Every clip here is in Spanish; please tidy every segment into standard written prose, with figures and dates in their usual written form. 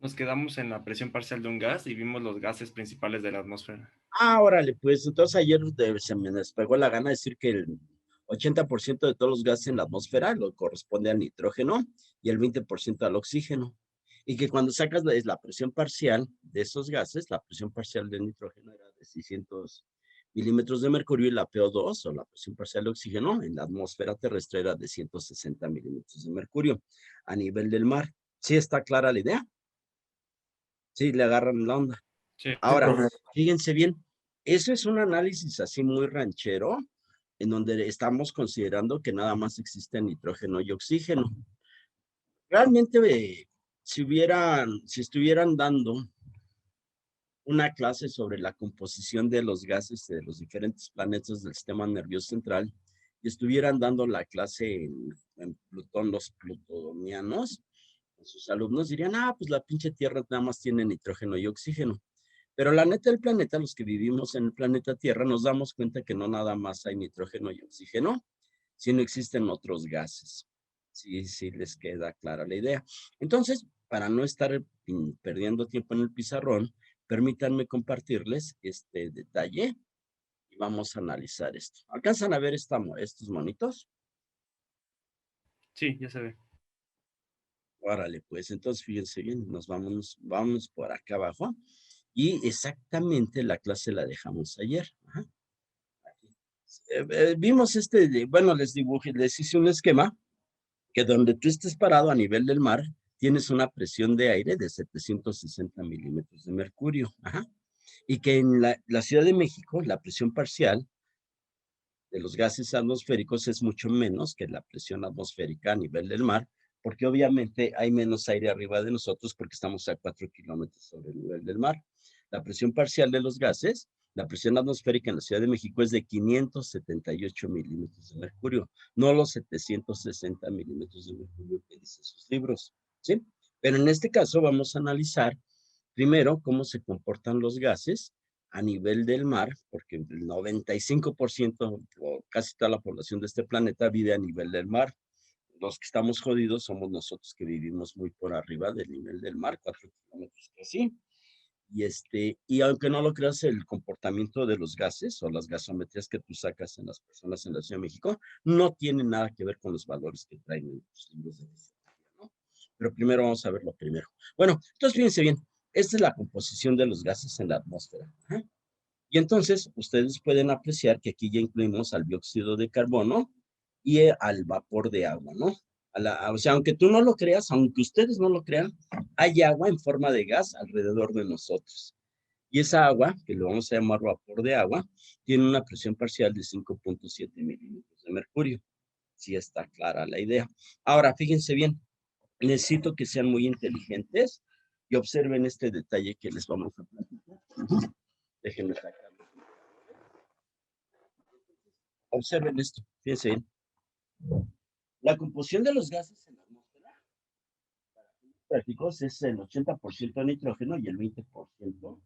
Nos quedamos en la presión parcial de un gas y vimos los gases principales de la atmósfera. Órale, pues entonces ayer se me despegó la gana de decir que el 80% de todos los gases en la atmósfera lo corresponde al nitrógeno y el 20% al oxígeno. Y que cuando sacas la presión parcial de esos gases, la presión parcial del nitrógeno era de 600 milímetros de mercurio y la PO2 o la presión parcial de oxígeno en la atmósfera terrestre era de 160 milímetros de mercurio a nivel del mar. ¿Sí está clara la idea? Sí, le agarran la onda. Sí. Sí, Ahora, profe. fíjense bien, eso es un análisis así muy ranchero, en donde estamos considerando que nada más existe nitrógeno y oxígeno. Realmente, si estuvieran dando una clase sobre la composición de los gases de los diferentes planetas del sistema nervioso central, y estuvieran dando la clase en Plutón, los plutonianos, sus alumnos dirían, pues la pinche Tierra nada más tiene nitrógeno y oxígeno. Pero la neta del planeta, los que vivimos en el planeta Tierra, nos damos cuenta que no nada más hay nitrógeno y oxígeno, sino existen otros gases. Sí, sí les queda clara la idea. Entonces, para no estar perdiendo tiempo en el pizarrón, permítanme compartirles este detalle y vamos a analizar esto. ¿Alcanzan a ver estos monitos? Sí, ya se ve. Órale, pues entonces fíjense bien, vamos por acá abajo y exactamente la clase la dejamos ayer. Ajá. Vimos bueno, les hice un esquema que donde tú estés parado a nivel del mar, tienes una presión de aire de 760 milímetros de mercurio. Ajá. Y que en la Ciudad de México, la presión parcial de los gases atmosféricos es mucho menos que la presión atmosférica a nivel del mar, porque obviamente hay menos aire arriba de nosotros porque estamos a 4 kilómetros sobre el nivel del mar. La presión parcial de los gases, la presión atmosférica en la Ciudad de México es de 578 milímetros de mercurio, no los 760 milímetros de mercurio que dicen sus libros, ¿sí? Pero en este caso vamos a analizar primero cómo se comportan los gases a nivel del mar, porque el 95% o casi toda la población de este planeta vive a nivel del mar. Los que estamos jodidos somos nosotros que vivimos muy por arriba del nivel del mar, 4 kilómetros que sí. Y aunque no lo creas, el comportamiento de los gases o las gasometrías que tú sacas en las personas en la Ciudad de México no tiene nada que ver con los valores que traen en los libros de fisiología, ¿no? Pero primero vamos a ver lo primero. Bueno, entonces fíjense bien, esta es la composición de los gases en la atmósfera. Ajá. Y entonces ustedes pueden apreciar que aquí ya incluimos al dióxido de carbono y al vapor de agua, ¿no? O sea, aunque tú no lo creas, aunque ustedes no lo crean, hay agua en forma de gas alrededor de nosotros. Y esa agua, que lo vamos a llamar vapor de agua, tiene una presión parcial de 5.7 milímetros de mercurio. Si está clara la idea. Ahora, fíjense bien, necesito que sean muy inteligentes y observen este detalle que les vamos a platicar. Déjenme sacarlo. Observen esto, fíjense bien. La composición de los gases en la atmósfera, para fines prácticos, es el 80% nitrógeno y el 20%.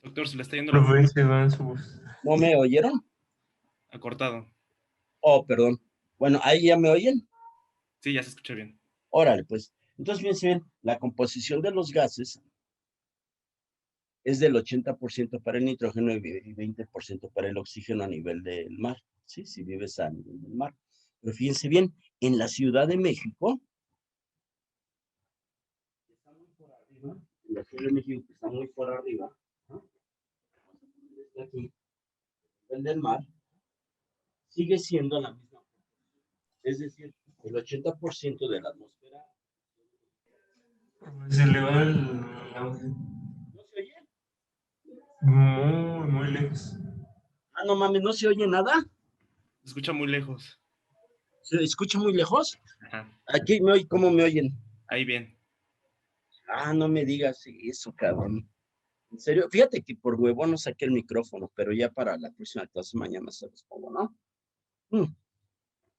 Doctor, se le está yendo la voz. Profe, se va en su voz. ¿No me oyeron? Acortado. Oh, perdón. Bueno, ahí ya me oyen. Sí, ya se escucha bien. Órale, pues. Entonces, fíjense bien, la composición de los gases es del 80% para el nitrógeno y 20% para el oxígeno a nivel del mar. Sí, si vives a nivel del mar. Pero fíjense bien, en la Ciudad de México, está muy por arriba, en la Ciudad de México que está muy por arriba, ¿no? Aquí, el del mar, sigue siendo la misma. Es decir, el 80% de la atmósfera. Profe, se le va el audio. ¿No se oye? Muy, muy lejos. No mames, ¿no se oye nada? Se escucha muy lejos. ¿Se escucha muy lejos? Ajá. Aquí ¿cómo me oyen? Ahí bien. No me digas eso, cabrón. En serio, fíjate que por huevo no saqué el micrófono, pero ya para la próxima clase mañana se los pongo, ¿no?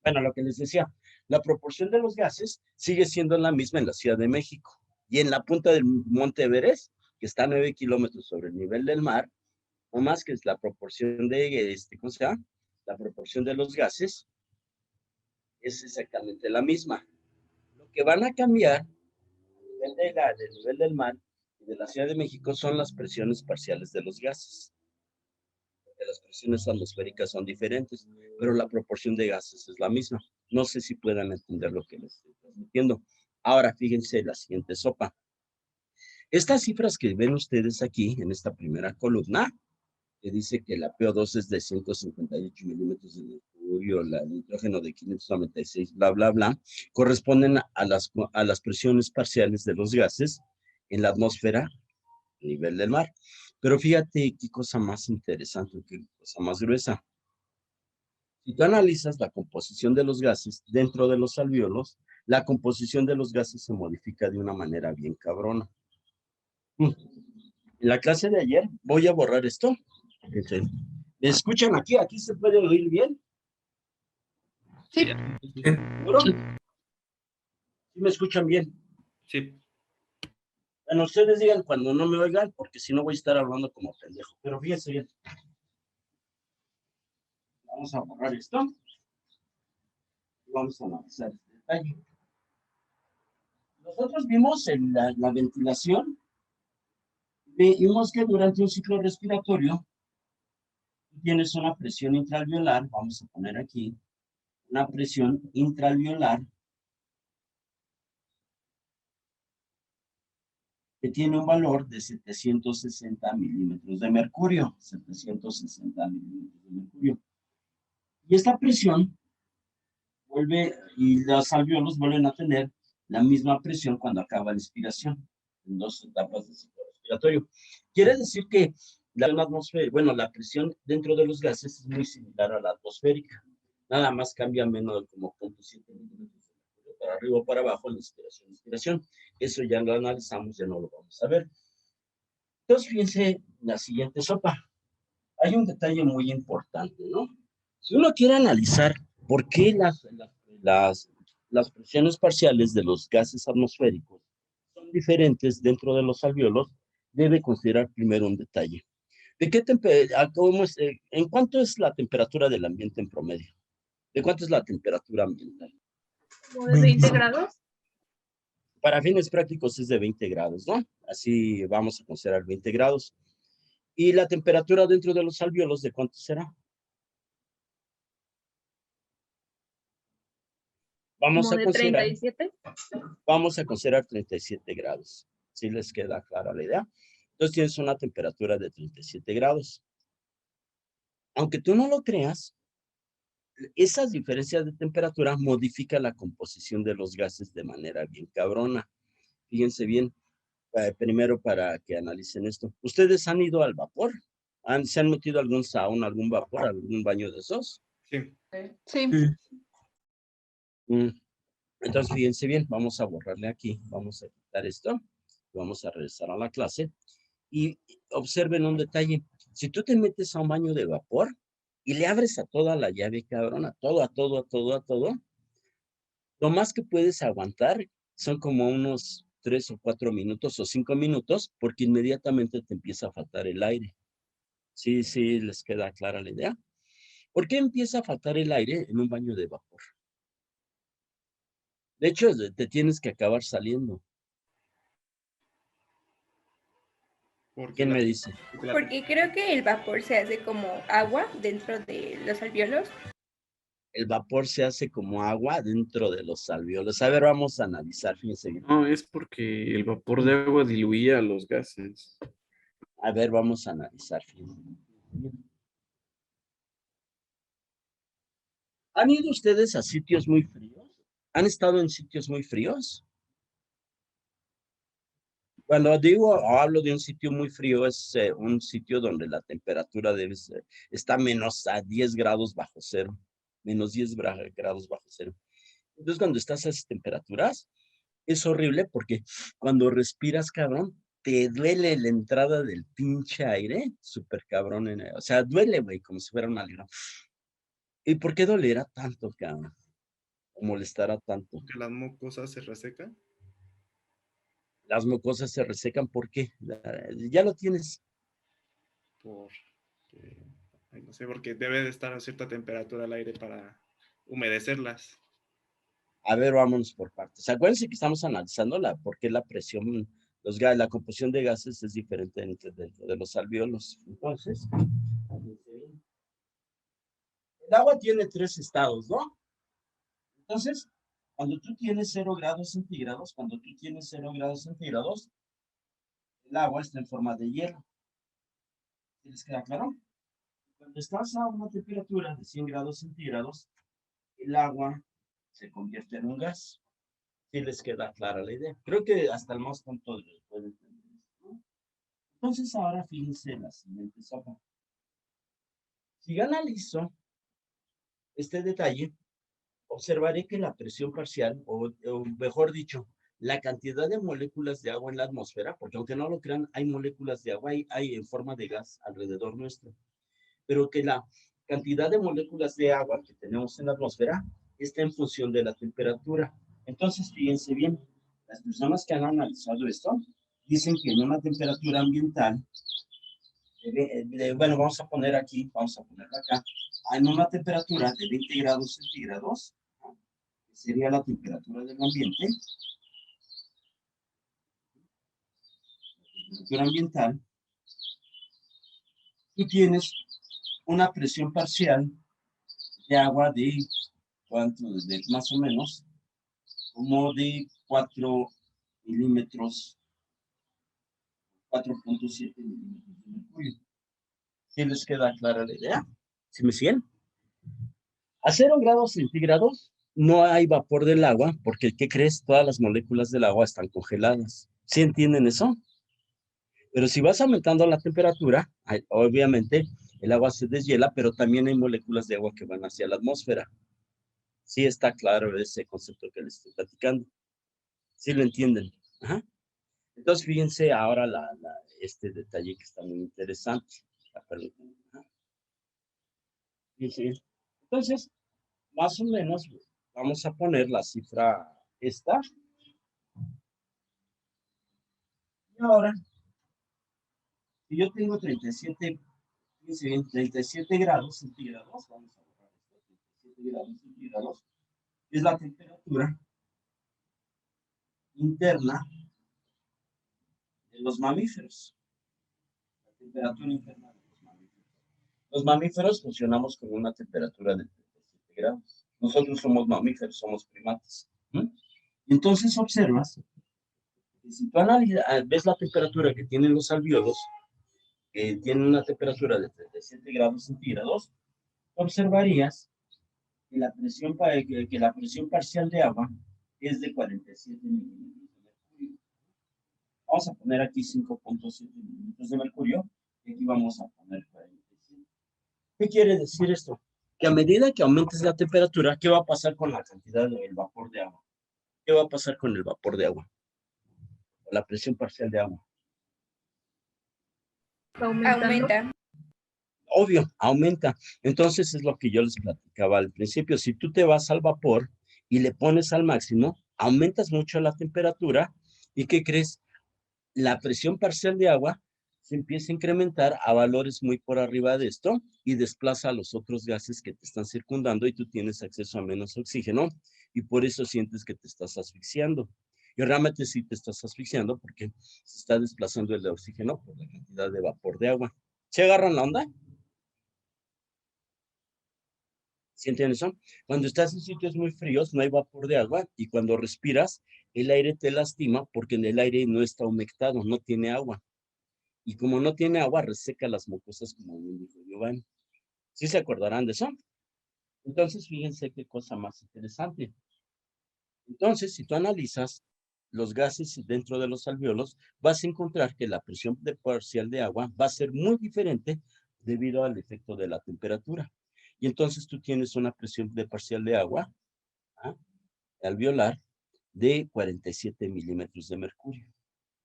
Bueno, lo que les decía, la proporción de los gases sigue siendo la misma en la Ciudad de México. Y en la punta del Monte Everest, que está a 9 kilómetros sobre el nivel del mar, o más que es la proporción de, ¿cómo se llama? La proporción de los gases es exactamente la misma. Lo que van a cambiar del nivel del mar y de la Ciudad de México son las presiones parciales de los gases. Porque las presiones atmosféricas son diferentes, pero la proporción de gases es la misma. No sé si puedan entender lo que les estoy transmitiendo. Ahora, fíjense la siguiente sopa. Estas cifras que ven ustedes aquí en esta primera columna, que dice que la PO2 es de 158 milímetros de mercurio, el nitrógeno de 596, bla, bla, bla, corresponden a las presiones parciales de los gases en la atmósfera a nivel del mar. Pero fíjate qué cosa más interesante, qué cosa más gruesa. Si tú analizas la composición de los gases dentro de los alvéolos, la composición de los gases se modifica de una manera bien cabrona. En la clase de ayer voy a borrar esto. ¿Me escuchan aquí? ¿Aquí se puede oír bien? Sí. ¿Seguro? ¿Sí me escuchan bien? Sí. Bueno, ustedes digan cuando no me oigan, porque si no voy a estar hablando como pendejo. Pero fíjense bien. Vamos a borrar esto. Y vamos a analizar este detalle. Nosotros vimos en la ventilación, vimos que durante un ciclo respiratorio tienes una presión intraalveolar, vamos a poner aquí, una presión intraalveolar que tiene un valor de 760 milímetros de mercurio. 760 milímetros de mercurio. Y esta presión vuelve, y los alvéolos vuelven a tener la misma presión cuando acaba la expiración, en dos etapas del ciclo respiratorio. Quiere decir que la presión dentro de los gases es muy similar a la atmosférica. Nada más cambia menos de como 0.7 milímetros para arriba o para abajo en la inspiración y expiración. Eso ya lo analizamos, ya no lo vamos a ver. Entonces, fíjense la siguiente sopa. Hay un detalle muy importante, ¿no? Si uno quiere analizar por qué las presiones parciales de los gases atmosféricos son diferentes dentro de los alvéolos, debe considerar primero un detalle. ¿De qué ¿En cuánto es la temperatura del ambiente en promedio? ¿De cuánto es la temperatura ambiental? ¿Como de 20 grados? Para fines prácticos es de 20 grados, ¿no? Así vamos a considerar 20 grados. ¿Y la temperatura dentro de los alvéolos de cuánto será? Vamos ¿Como a de considerar 37? Vamos a considerar 37 grados. ¿Sí les queda clara la idea? Entonces tienes una temperatura de 37 grados. Aunque tú no lo creas, esas diferencias de temperatura modifican la composición de los gases de manera bien cabrona. Fíjense bien, primero para que analicen esto. ¿Ustedes han ido al vapor? ¿Se han metido algún sauna, algún vapor, algún baño de esos? Sí. Sí. Entonces, fíjense bien, vamos a borrarle aquí, vamos a quitar esto, vamos a regresar a la clase y observen un detalle. Si tú te metes a un baño de vapor y le abres a toda la llave, cabrón, a todo, lo más que puedes aguantar son como unos 3 o 4 minutos o 5 minutos, porque inmediatamente te empieza a faltar el aire. Sí, sí, les queda clara la idea. ¿Por qué empieza a faltar el aire en un baño de vapor? De hecho, te tienes que acabar saliendo. ¿Quién me dice? Porque creo que el vapor se hace como agua dentro de los alvéolos. El vapor se hace como agua dentro de los alvéolos. A ver, vamos a analizar, fíjense bien. No, es porque el vapor de agua diluía los gases. A ver, vamos a analizar, fíjense bien. ¿Han ido ustedes a sitios muy fríos? ¿Han estado en sitios muy fríos? Cuando digo o hablo de un sitio muy frío, es un sitio donde la temperatura está menos a 10 grados bajo cero. Menos 10 grados bajo cero. Entonces, cuando estás a esas temperaturas, es horrible porque cuando respiras, cabrón, te duele la entrada del pinche aire, súper cabrón. O sea, duele, güey, como si fuera una liga. ¿Y por qué dolerá tanto, cabrón? ¿O molestará tanto? Que las mucosas se resecan. Las mucosas se resecan, ¿por qué? Ya lo tienes. No sé, porque debe de estar a cierta temperatura el aire para humedecerlas. A ver, vámonos por partes. Acuérdense que estamos analizando por qué la presión, la composición de gases es diferente dentro de los alvéolos. Entonces, el agua tiene 3 estados, ¿no? Entonces, cuando tú tienes 0 grados centígrados, el agua está en forma de hielo. ¿Sí les queda claro? Cuando estás a una temperatura de 100 grados centígrados, el agua se convierte en un gas. ¿Sí les queda clara la idea? Creo que hasta el más tonto puede entender esto, ¿no? Entonces, ahora fíjense la siguiente sopa. Si yo analizo este detalle, observaré que la presión parcial, o mejor dicho, la cantidad de moléculas de agua en la atmósfera, porque aunque no lo crean, hay moléculas de agua, hay en forma de gas alrededor nuestro, pero que la cantidad de moléculas de agua que tenemos en la atmósfera está en función de la temperatura. Entonces, fíjense bien, las personas que han analizado esto dicen que en una temperatura ambiental, bueno, vamos a ponerla acá, en una temperatura de 20 grados centígrados, ¿no? Que sería la temperatura del ambiente, la temperatura ambiental, tú tienes una presión parcial de agua de, ¿cuánto? De más o menos, como de 4 milímetros, 4.7 milímetros de mercurio. ¿Sí les queda clara la idea? ¿Sí me siguen? A 0 grados centígrados no hay vapor del agua porque, ¿qué crees? Todas las moléculas del agua están congeladas. ¿Sí entienden eso? Pero si vas aumentando la temperatura, obviamente el agua se deshiela, pero también hay moléculas de agua que van hacia la atmósfera. Sí está claro ese concepto que les estoy platicando. ¿Sí lo entienden? Ajá. Entonces, fíjense ahora este detalle que está muy interesante. Fíjense. Entonces, más o menos, vamos a poner la cifra esta. Y ahora, si yo tengo 37, fíjense bien, 37 grados centígrados, vamos a borrar esto, 37 grados centígrados, es la temperatura interna de los mamíferos. La temperatura interna de los mamíferos. Los mamíferos funcionamos con una temperatura de 37 grados. Nosotros somos mamíferos, somos primates. Entonces observas que si tú ves la temperatura que tienen los alvéolos, que tienen una temperatura de 37 grados centígrados, observarías que la presión parcial de agua es de 47 milímetros de mercurio. Vamos a poner aquí 5.7 milímetros de mercurio y aquí vamos a poner 47. ¿Qué quiere decir esto? Que a medida que aumentes la temperatura, ¿qué va a pasar con la cantidad del vapor de agua? ¿Qué va a pasar con el vapor de agua? O la presión parcial de agua. Aumenta. Obvio, aumenta. Entonces es lo que yo les platicaba al principio. Si tú te vas al vapor y le pones al máximo, aumentas mucho la temperatura y ¿qué crees? La presión parcial de agua se empieza a incrementar a valores muy por arriba de esto y desplaza a los otros gases que te están circundando y tú tienes acceso a menos oxígeno y por eso sientes que te estás asfixiando. Y realmente sí te estás asfixiando porque se está desplazando el oxígeno por la cantidad de vapor de agua. ¿Se agarran la onda? ¿Sienten eso? Cuando estás en sitios muy fríos no hay vapor de agua y cuando respiras el aire te lastima porque en el aire no está humectado, no tiene agua. Y como no tiene agua, reseca las mucosas como bien dijo Giovanni. ¿Sí se acordarán de eso? Entonces, fíjense qué cosa más interesante. Entonces, si tú analizas los gases dentro de los alvéolos, vas a encontrar que la presión parcial de agua va a ser muy diferente debido al efecto de la temperatura. Y entonces tú tienes una presión parcial de agua alveolar de 47 milímetros de mercurio.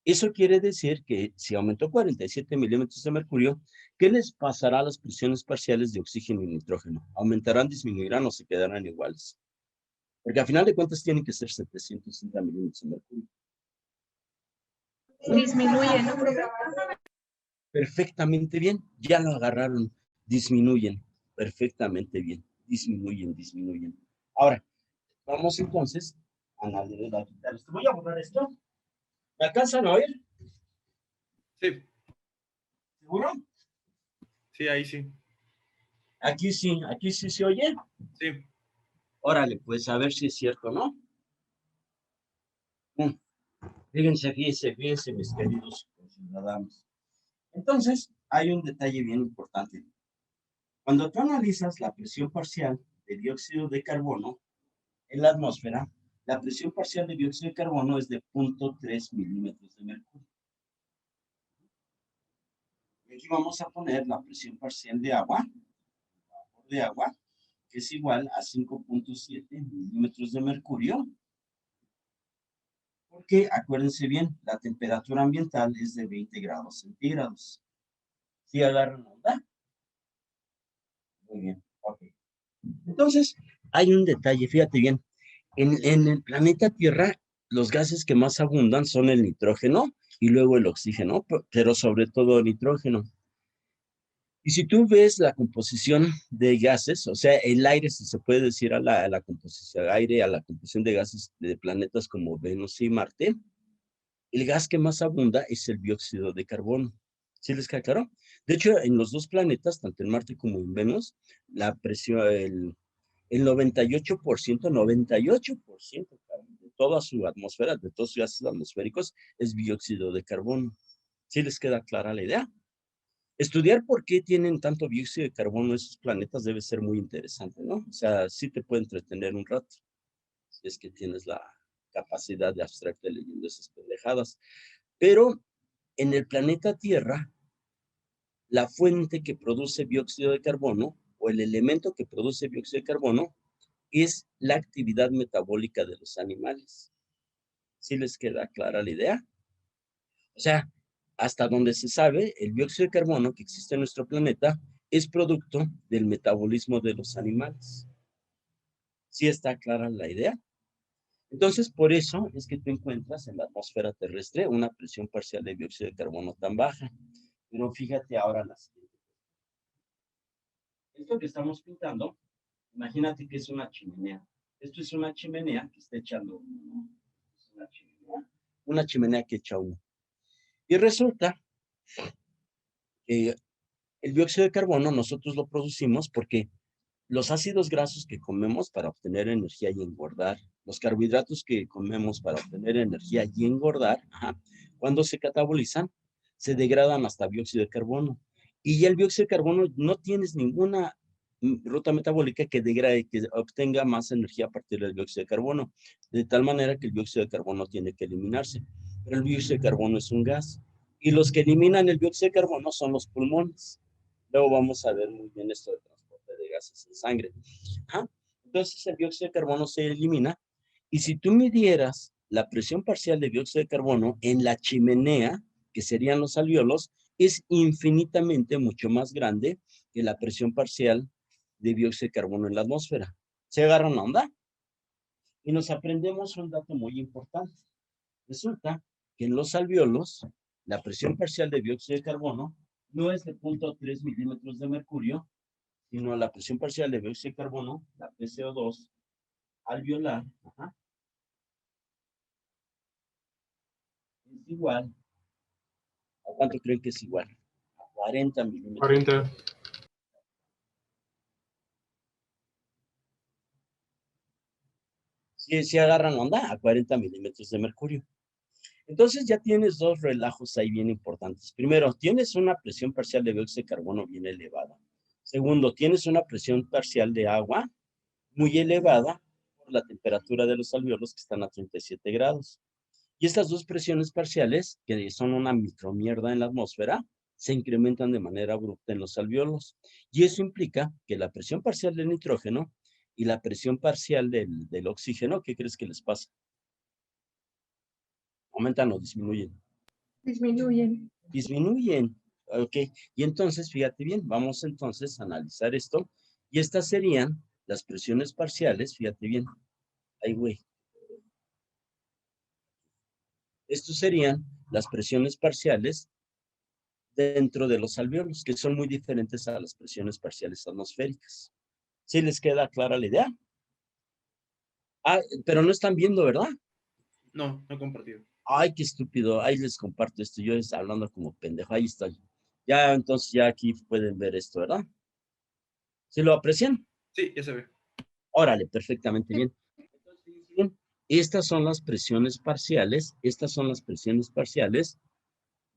Eso quiere decir que si aumentó 47 milímetros de mercurio, ¿qué les pasará a las presiones parciales de oxígeno y nitrógeno? ¿Aumentarán, disminuirán o se quedarán iguales? Porque a final de cuentas tienen que ser 760 milímetros de mercurio. Disminuye, ¿no? Perfectamente bien, ya lo agarraron, disminuyen, perfectamente bien, disminuyen. Ahora, Vamos entonces a analizar esto. Voy a borrar esto. ¿Me alcanzan a oír? Sí, ¿Seguro? sí, ahí sí. Aquí sí se oye. Sí, Órale, pues a ver si es cierto, ¿no? Fíjense, mis queridos ciudadanos. Entonces, hay un detalle bien importante. Cuando tú analizas la presión parcial de dióxido de carbono en la atmósfera, la presión parcial de dióxido de carbono es de 0.3 milímetros de mercurio. Y aquí vamos a poner la presión parcial de agua, que es igual a 5.7 milímetros de mercurio. Porque acuérdense bien, la temperatura ambiental es de 20 grados centígrados. ¿Sí agarran onda? Muy bien, ok. Entonces, hay un detalle, fíjate bien. En el planeta Tierra, los gases que más abundan son el nitrógeno y luego el oxígeno, pero sobre todo el nitrógeno. Y si tú ves la composición de gases, o sea, el aire, si se puede decir a la composición de aire, a la composición de gases de planetas como Venus y Marte, el gas que más abunda es el dióxido de carbono. ¿Sí les queda claro? De hecho, en los dos planetas, tanto en Marte como en Venus, la presión, el 98% de toda su atmósfera, de todos sus gases atmosféricos, es dióxido de carbono. ¿Sí les queda clara la idea? Estudiar por qué tienen tanto dióxido de carbono esos planetas debe ser muy interesante, ¿no? O sea, sí te puede entretener un rato, si es que tienes la capacidad de abstraerte leyendo esas pendejadas. Pero en el planeta Tierra, la fuente que produce dióxido de carbono o el elemento que produce dióxido de carbono es la actividad metabólica de los animales. ¿Sí les queda clara la idea? O sea, hasta donde se sabe, el dióxido de carbono que existe en nuestro planeta es producto del metabolismo de los animales. ¿Sí está clara la idea? Entonces, por eso es que tú encuentras en la atmósfera terrestre una presión parcial de dióxido de carbono tan baja. Pero fíjate ahora la siguiente. Esto que estamos pintando, imagínate que es una chimenea. Esto es una chimenea que está echando humo, ¿no? Es una chimenea que echa humo. Y resulta que el dióxido de carbono nosotros lo producimos porque los ácidos grasos que comemos para obtener energía y engordar, los carbohidratos que comemos para obtener energía y engordar, cuando se catabolizan, se degradan hasta dióxido de carbono. Y ya el dióxido de carbono no tienes ninguna ruta metabólica que degrade, que obtenga más energía a partir del dióxido de carbono, de tal manera que el dióxido de carbono tiene que eliminarse. Pero el dióxido de carbono es un gas. Y los que eliminan el dióxido de carbono son los pulmones. Luego vamos a ver muy bien esto de transporte de gases en sangre. Entonces el dióxido de carbono se elimina. Y si tú midieras la presión parcial de dióxido de carbono en la chimenea, que serían los alvéolos, es infinitamente mucho más grande que la presión parcial de dióxido de carbono en la atmósfera. ¿Se agarran la onda? Y nos aprendemos un dato muy importante. Resulta que en los alvéolos, la presión parcial de dióxido de carbono no es de 0.3 milímetros de mercurio, sino la presión parcial de dióxido de carbono, la PCO2, alveolar, es igual. ¿A cuánto creen que es igual? A 40 milímetros. 40. Si agarran onda, a 40 milímetros de mercurio. Entonces ya tienes dos relajos ahí bien importantes. Primero, tienes una presión parcial de dióxido de carbono bien elevada. Segundo, tienes una presión parcial de agua muy elevada por la temperatura de los alvéolos que están a 37 grados. Y estas dos presiones parciales, que son una micromierda en la atmósfera, se incrementan de manera abrupta en los alvéolos. Y eso implica que la presión parcial del nitrógeno y la presión parcial del oxígeno, ¿qué crees que les pasa? ¿Aumentan o disminuyen? Disminuyen. Disminuyen. Ok. Y entonces, fíjate bien, vamos entonces a analizar esto. Y estas serían las presiones parciales, fíjate bien. Ay, güey. Estos serían las presiones parciales dentro de los alvéolos, que son muy diferentes a las presiones parciales atmosféricas. ¿Sí les queda clara la idea? Ah, pero no están viendo, ¿verdad? No, no he compartido. Ay, qué estúpido. Ahí les comparto esto. Yo hablando como pendejo. Ahí está. Ya, entonces ya aquí pueden ver esto, ¿verdad? ¿Sí lo aprecian? Sí, ya se ve. Órale, perfectamente bien. Entonces, fíjense bien, estas son las presiones parciales. Estas son las presiones parciales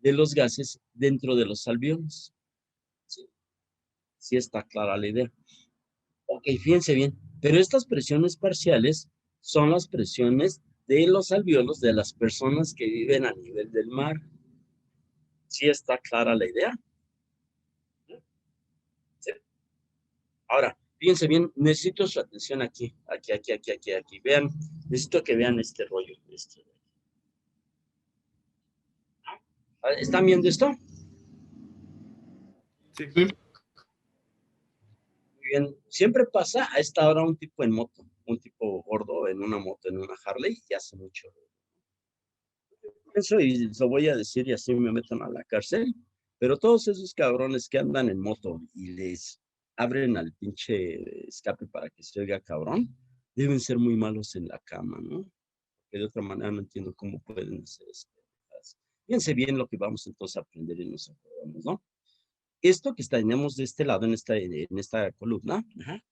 de los gases dentro de los alveolos. Sí, sí está clara la idea. Ok, fíjense bien. Pero estas presiones parciales son las presiones de los alveolos de las personas que viven a nivel del mar. ¿Sí está clara la idea? Sí. Ahora, fíjense bien, necesito su atención aquí, aquí. Vean, necesito que vean este rollo. ¿Están viendo esto? Sí. Sí. Muy bien. Siempre pasa a esta hora un tipo en moto, un tipo gordo en una moto, en una Harley, y hace mucho. Eso y lo voy a decir y así me metan a la cárcel. Pero todos esos cabrones que andan en moto y les abren al pinche escape para que se oiga cabrón, deben ser muy malos en la cama, ¿no? Que de otra manera no entiendo cómo pueden hacer eso. Fíjense bien lo que vamos entonces a aprender y nos acordamos, ¿no? Esto que tenemos de este lado en esta columna, ajá,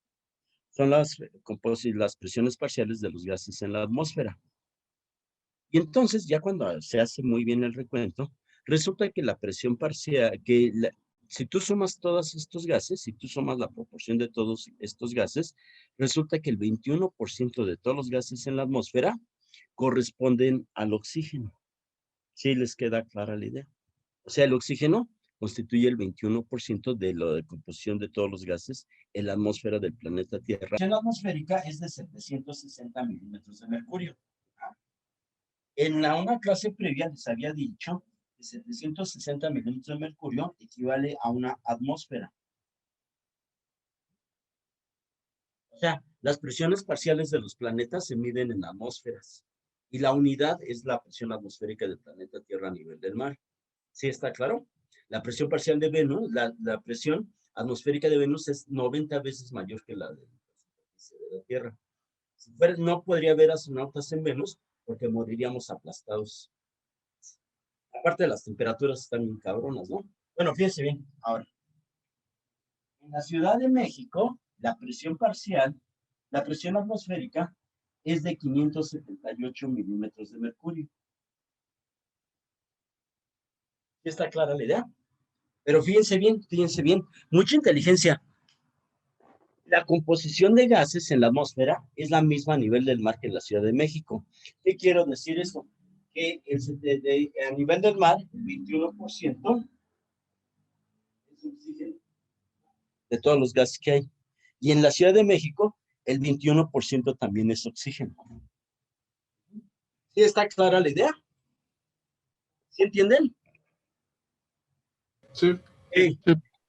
son las presiones parciales de los gases en la atmósfera. Y entonces, ya cuando se hace muy bien el recuento, resulta que la presión parcial, si tú sumas todos estos gases, si tú sumas la proporción de todos estos gases, resulta que el 21% de todos los gases en la atmósfera corresponden al oxígeno. ¿Sí les queda clara la idea? O sea, el oxígeno constituye el 21% de la composición de todos los gases en la atmósfera del planeta Tierra. La presión atmosférica es de 760 milímetros de mercurio. En una clase previa les había dicho que 760 milímetros de mercurio equivale a una atmósfera. O sea, las presiones parciales de los planetas se miden en atmósferas. Y la unidad es la presión atmosférica del planeta Tierra a nivel del mar. ¿Sí está claro? La presión parcial de Venus, la presión atmosférica de Venus es 90 veces mayor que la de la Tierra. Si fuera, no podría haber astronautas en Venus porque moriríamos aplastados. Aparte de las temperaturas están bien cabronas, ¿no? Bueno, fíjense bien, ahora. En la Ciudad de México, la presión parcial, la presión atmosférica es de 578 milímetros de mercurio. ¿Sí está clara la idea? Pero fíjense bien, mucha inteligencia. La composición de gases en la atmósfera es la misma a nivel del mar que en la Ciudad de México. ¿Qué quiero decir eso? Que a nivel del mar, el 21% es oxígeno de todos los gases que hay. Y en la Ciudad de México, el 21% también es oxígeno. ¿Sí está clara la idea? ¿Sí entienden? Sí. Sí.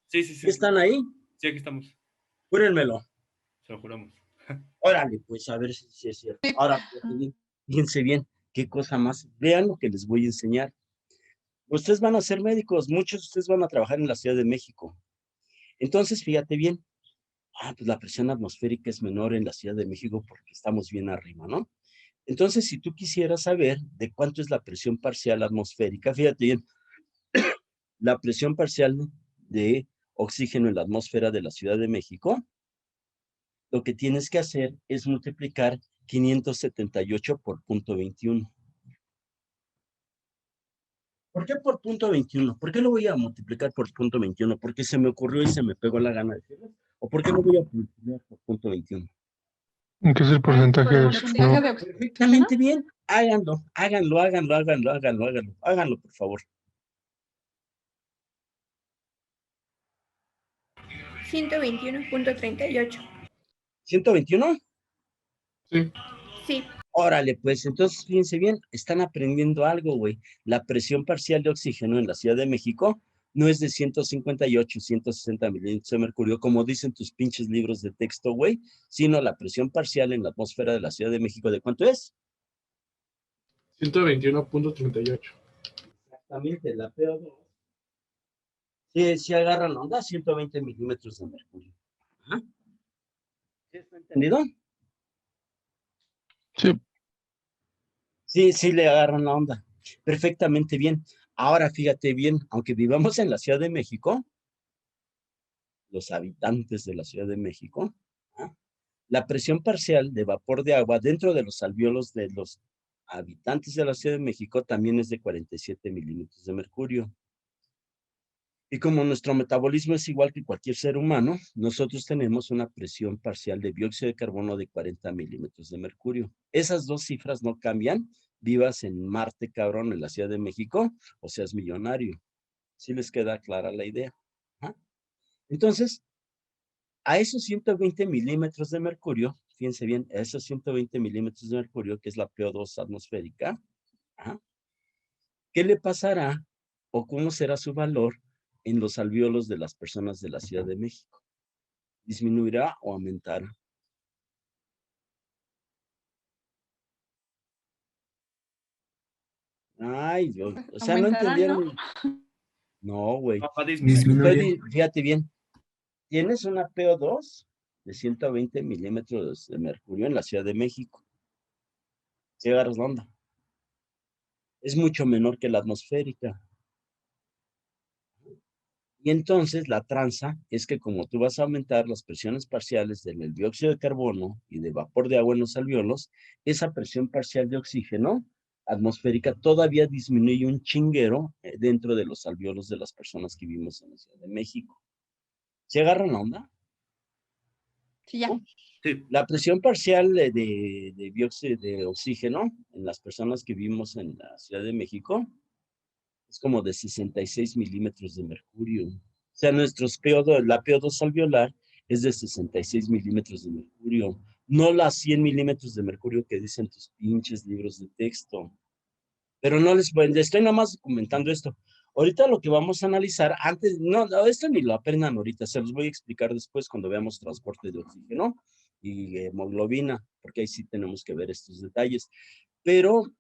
Sí. ¿Están ahí? Sí, aquí estamos. Júrenmelo. Se lo juramos. Órale, pues a ver si es cierto. Ahora, fíjense bien, qué cosa más. Vean lo que les voy a enseñar. Ustedes van a ser médicos, muchos de ustedes van a trabajar en la Ciudad de México. Entonces, fíjate bien. Pues la presión atmosférica es menor en la Ciudad de México porque estamos bien arriba, ¿no? Entonces, si tú quisieras saber de cuánto es la presión parcial atmosférica, fíjate bien, la presión parcial de oxígeno en la atmósfera de la Ciudad de México, lo que tienes que hacer es multiplicar 578 por 0.21. ¿Por qué por 0.21? ¿Por qué lo voy a multiplicar por 0.21? Porque se me ocurrió y se me pegó la gana de decirlo. ¿O por qué no voy a multiplicar por 0.21? ¿Qué es el porcentaje de porcentaje oxígeno? de oxígeno. Perfectamente bien. Háganlo, por favor. 121.38. ¿121? Sí. Sí. Órale, pues entonces fíjense bien, están aprendiendo algo, güey. La presión parcial de oxígeno en la Ciudad de México no es de 158, 160 milímetros de mercurio, como dicen tus pinches libros de texto, güey, sino la presión parcial en la atmósfera de la Ciudad de México, ¿de cuánto es? 121.38. Exactamente, la PO2. Sí, sí agarran onda, 120 milímetros de mercurio. Ajá. ¿Sí está entendido? Sí, Sí, le agarran la onda. Perfectamente bien. Ahora fíjate bien, aunque vivamos en la Ciudad de México, los habitantes de la Ciudad de México, ¿ah? La presión parcial de vapor de agua dentro de los alvéolos de los habitantes de la Ciudad de México también es de 47 milímetros de mercurio. Y como nuestro metabolismo es igual que cualquier ser humano, nosotros tenemos una presión parcial de dióxido de carbono de 40 milímetros de mercurio. Esas dos cifras no cambian. Vivas en Marte, cabrón, en la Ciudad de México, o seas millonario. ¿Sí les queda clara la idea? ¿Ah? Entonces, a esos 120 milímetros de mercurio, fíjense bien, a esos 120 milímetros de mercurio, que es la PO2 atmosférica, ¿ah? ¿Qué le pasará o cómo será su valor en los alvéolos de las personas de la Ciudad de México? ¿Disminuirá o aumentará? Ay, Dios, o sea, no Aumentará, ¿no? entendieron. No, güey. Va a disminuir. Disminuye. Fíjate bien, tienes una PO2 de 120 milímetros de mercurio en la Ciudad de México. Si agarras la onda. Es mucho menor que la atmosférica. Y entonces la tranza es que como tú vas a aumentar las presiones parciales del dióxido de carbono y de vapor de agua en los alvéolos, esa presión parcial de oxígeno atmosférica todavía disminuye un chinguero dentro de los alvéolos de las personas que vivimos en la Ciudad de México. ¿Se agarran la onda? Sí, ya. Sí, La presión parcial de dióxido de oxígeno en las personas que vivimos en la Ciudad de México es como de 66 milímetros de mercurio. O sea, la PO2 alveolar es de 66 milímetros de mercurio, no las 100 milímetros de mercurio que dicen tus pinches libros de texto. Pero no les estoy nada más comentando esto. Ahorita lo que vamos a analizar, antes, no, esto ni lo aprendan ahorita, se los voy a explicar después cuando veamos transporte de oxígeno y hemoglobina, porque ahí sí tenemos que ver estos detalles. Pero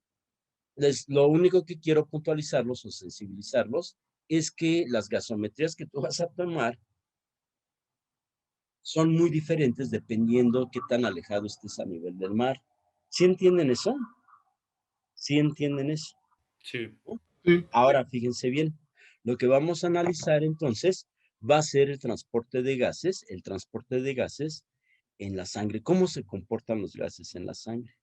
lo único que quiero puntualizarlos o sensibilizarlos es que las gasometrías que tú vas a tomar son muy diferentes dependiendo qué tan alejado estés a nivel del mar. ¿Sí entienden eso? ¿Sí entienden eso? sí. sí. Ahora, fíjense bien, lo que vamos a analizar entonces va a ser el transporte de gases en la sangre, cómo se comportan los gases en la sangre.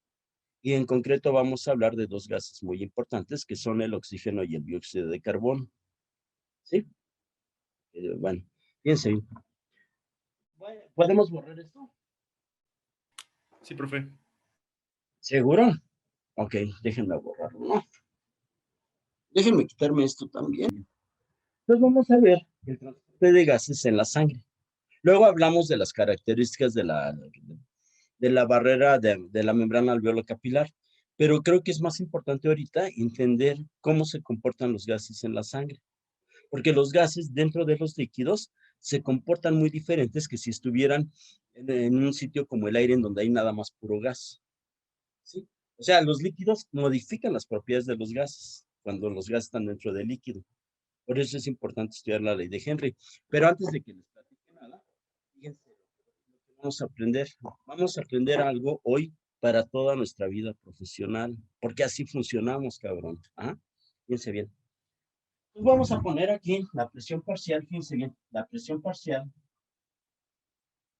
Y en concreto vamos a hablar de dos gases muy importantes que son el oxígeno y el dióxido de carbono. ¿Sí? Bueno, fíjense bien. ¿Podemos borrar esto? Sí, profe. ¿Seguro? Ok, déjenme borrarlo, ¿no? Déjenme quitarme esto también. Entonces vamos a ver el transporte de gases en la sangre. Luego hablamos de las características de la barrera de la membrana alveolo-capilar, pero creo que es más importante ahorita entender cómo se comportan los gases en la sangre, porque los gases dentro de los líquidos se comportan muy diferentes que si estuvieran en un sitio como el aire en donde hay nada más puro gas. ¿Sí? O sea, los líquidos modifican las propiedades de los gases cuando los gases están dentro del líquido. Por eso es importante estudiar la ley de Henry. Pero antes de que les platique nada, fíjense lo que vamos a aprender algo hoy para toda nuestra vida profesional, porque así funcionamos, cabrón. ¿Ah? Fíjense bien. Pues vamos a poner aquí la presión parcial, fíjense bien, la presión parcial.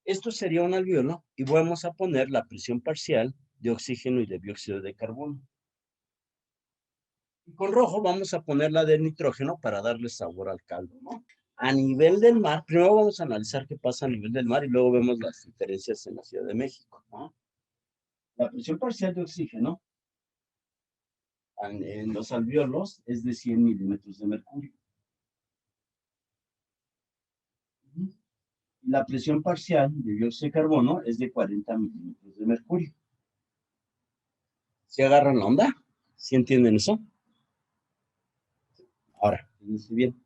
Esto sería un alveolo y vamos a poner la presión parcial de oxígeno y de dióxido de carbono. Y con rojo vamos a poner la de nitrógeno para darle sabor al caldo, ¿no? A nivel del mar, primero vamos a analizar qué pasa a nivel del mar y luego vemos las diferencias en la Ciudad de México, ¿no? La presión parcial de oxígeno en los alvéolos es de 100 milímetros de mercurio. La presión parcial de dióxido de carbono es de 40 milímetros de mercurio. ¿Se agarran la onda? ¿Sí entienden eso? Ahora, fíjense bien.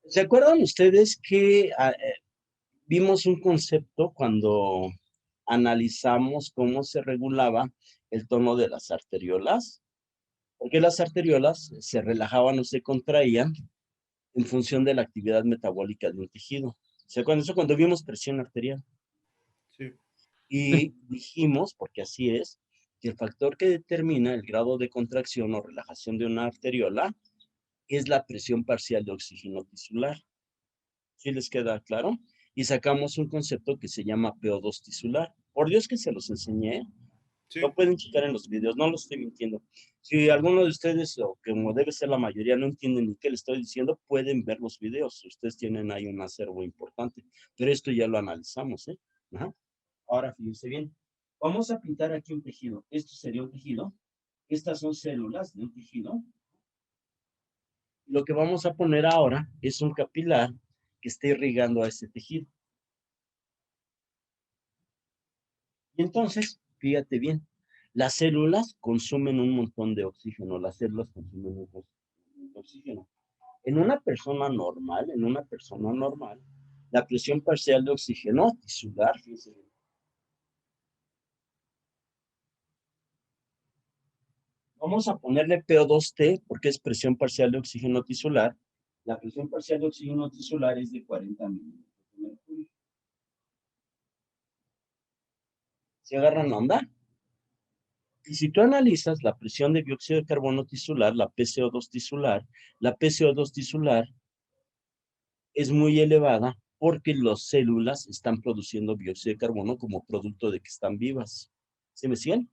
¿Se acuerdan ustedes que vimos un concepto cuando analizamos cómo se regulaba el tono de las arteriolas? Porque las arteriolas se relajaban o se contraían en función de la actividad metabólica de un tejido. ¿Se acuerdan eso cuando vimos presión arterial? Sí. Y dijimos, porque así es, que el factor que determina el grado de contracción o relajación de una arteriola es la presión parcial de oxígeno tisular. ¿Sí les queda claro? Y sacamos un concepto que se llama PO2 tisular. Por Dios que se los enseñé. Sí. Lo pueden checar en los videos, no lo estoy mintiendo. Si alguno de ustedes, o como debe ser la mayoría, no entienden ni qué le estoy diciendo, pueden ver los videos. Ustedes tienen ahí un acervo importante. Pero esto ya lo analizamos, ¿eh? Ajá. Ahora fíjense bien. Vamos a pintar aquí un tejido. Esto sería un tejido. Estas son células de un tejido. Lo que vamos a poner ahora es un capilar que esté irrigando a ese tejido. Y entonces, fíjate bien, las células consumen un montón de oxígeno, las células consumen un montón de oxígeno. En una persona normal, la presión parcial de oxígeno tisular, fíjense bien, vamos a ponerle PO2T porque es presión parcial de oxígeno tisular. La presión parcial de oxígeno tisular es de 40 milímetros de mercurio. ¿Se agarran la onda? Y si tú analizas la presión de dióxido de carbono tisular, la PCO2 tisular, la PCO2 tisular es muy elevada porque las células están produciendo dióxido de carbono como producto de que están vivas. ¿Sí me siguen?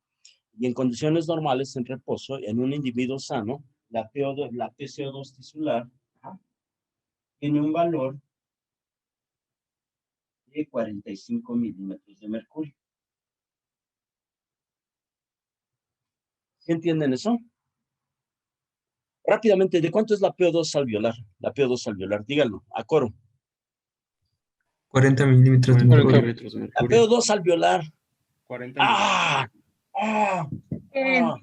Y en condiciones normales, en reposo, en un individuo sano, la PCO2 tisular tiene un valor de 45 milímetros de mercurio. ¿Sí entienden eso? Rápidamente, ¿de cuánto es la PO2 alveolar? La PO2 alveolar, díganlo, a coro. 40 milímetros de 40 mercurio. milímetros de La mercurio. PO2 alveolar. 40 ¡Ah! ¡Ah! Bien. ¡Ah!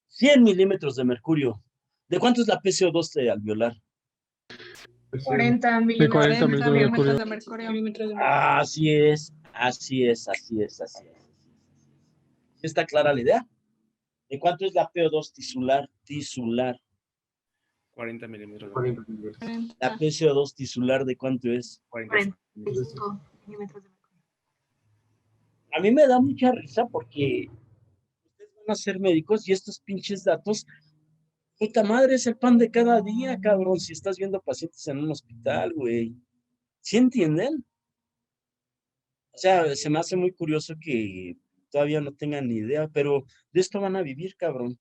100 milímetros de mercurio. ¿De cuánto es la PCO2 alveolar? 40 De 40 milímetros milímetros de mercurio. de mercurio. Así es, así es, así es, así es. ¿Está clara la idea? ¿De cuánto es la PO2 tisular? Tisular. 40 milímetros. 40 milímetros. La PCO2 tisular, ¿de cuánto es? 45 milímetros de mercurio. A mí me da mucha risa porque ustedes van a ser médicos y estos pinches datos, puta madre, es el pan de cada día, cabrón, si estás viendo pacientes en un hospital, güey. ¿Sí entienden? O sea, se me hace muy curioso que todavía no tengan ni idea, pero de esto van a vivir, cabrón.